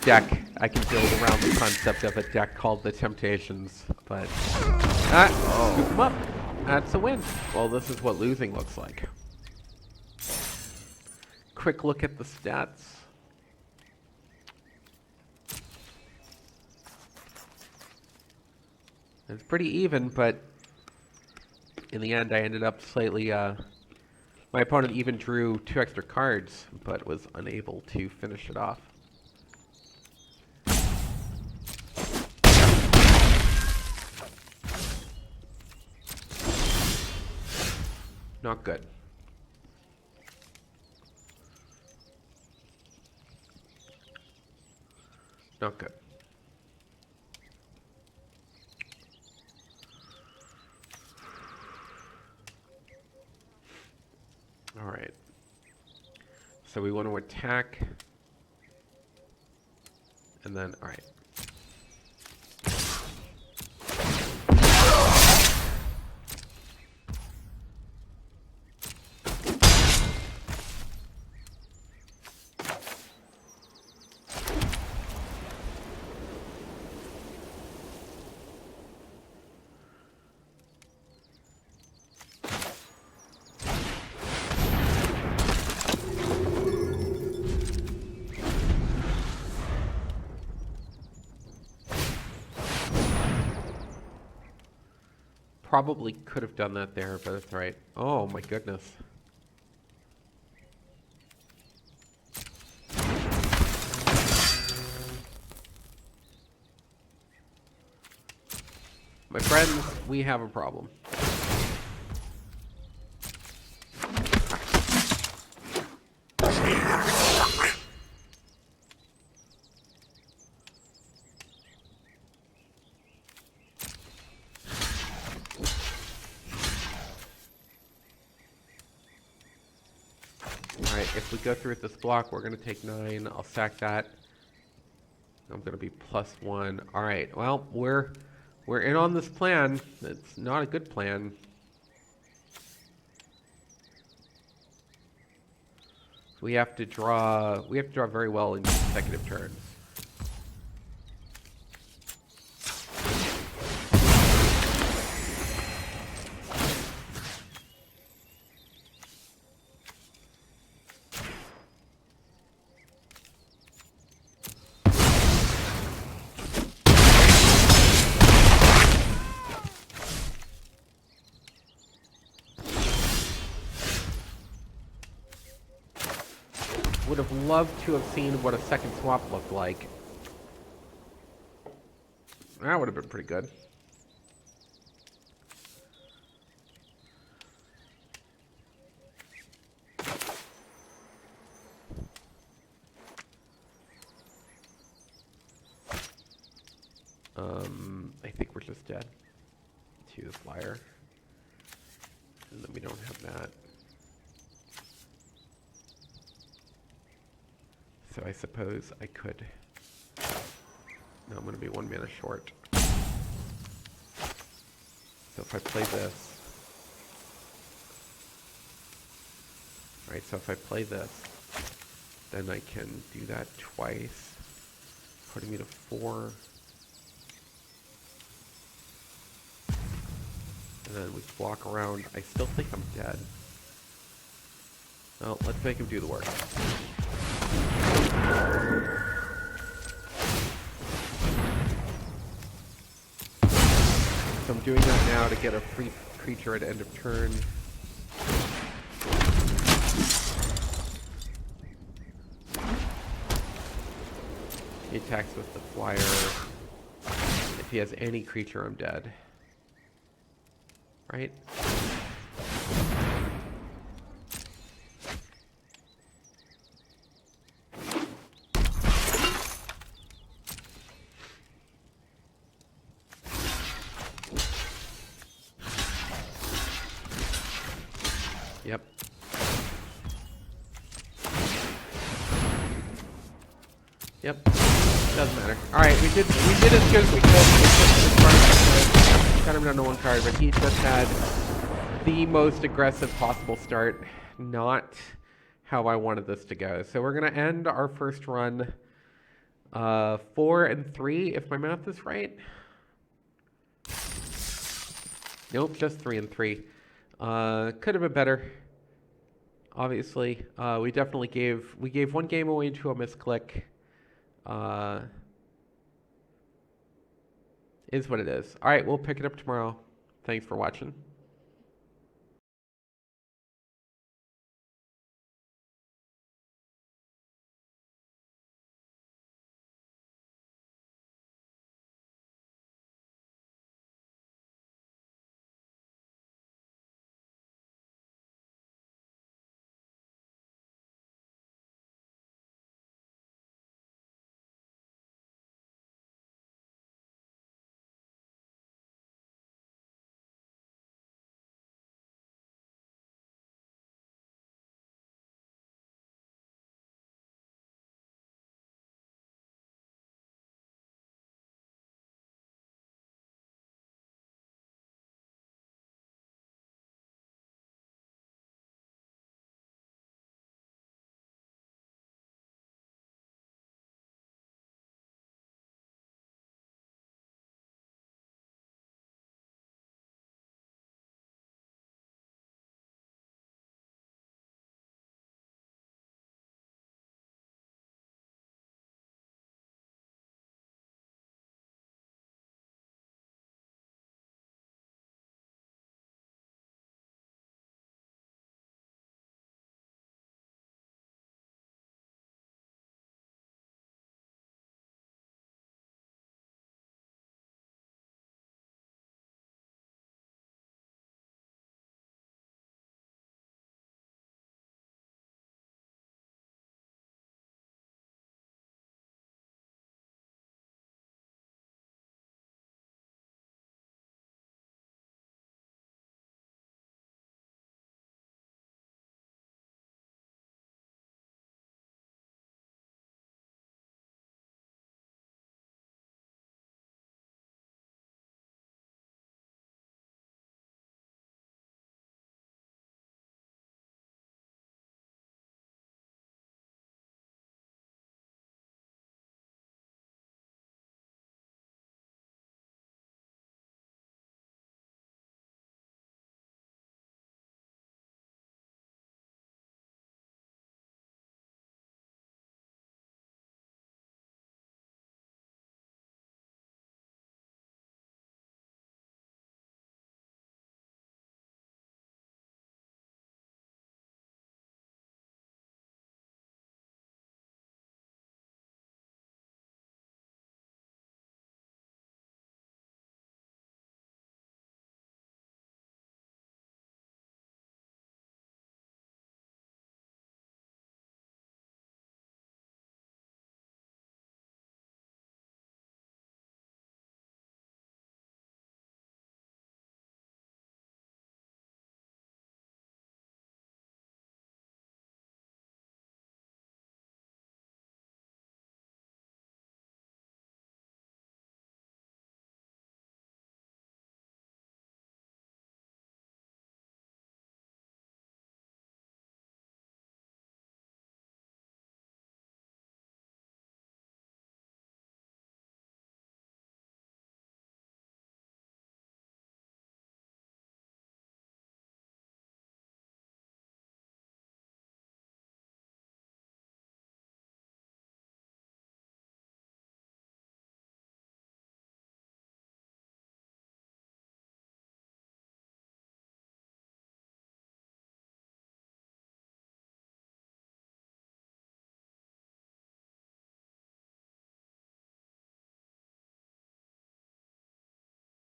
deck I can build around the concept of a deck called the Temptations, but scoop them up. That's a win. Well, this is what losing looks like. Quick look at the stats. It's pretty even, but in the end I ended up slightly my opponent even drew 2 extra cards, but was unable to finish it off. Not good. Not good. All right. So we want to attack. And then, all right. Probably could have done that there, but that's right. Oh my goodness. My friends, we have a problem. If we go through with this block, we're going to take 9. I'll sack that. I'm going to be +1. All right. Well, we're in on this plan. It's not a good plan. So we have to draw very well in consecutive turns. Would have loved to have seen what a second swap looked like. That would have been pretty good. I think we're just dead to the flyer. And then we don't have that. So I suppose I could. No, I'm going to be 1 mana short. So if I play this. Alright, so if I play this, then I can do that twice, putting me to 4. And then we walk around. I still think I'm dead. Well, let's make him do the work. So I'm doing that now to get a free creature at end of turn. He attacks with the flyer. If he has any creature, I'm dead. Right? Yep. Yep. Doesn't matter. Alright, we did as good as we could. Got him down to 1 card, but he just had the most aggressive possible start. Not how I wanted this to go. So we're gonna end our first run 4-3, if my math is right. Nope, just 3-3. Could have been better. Obviously, we definitely gave 1 game away to a misclick. Is what it is. All right, we'll pick it up tomorrow. Thanks for watching.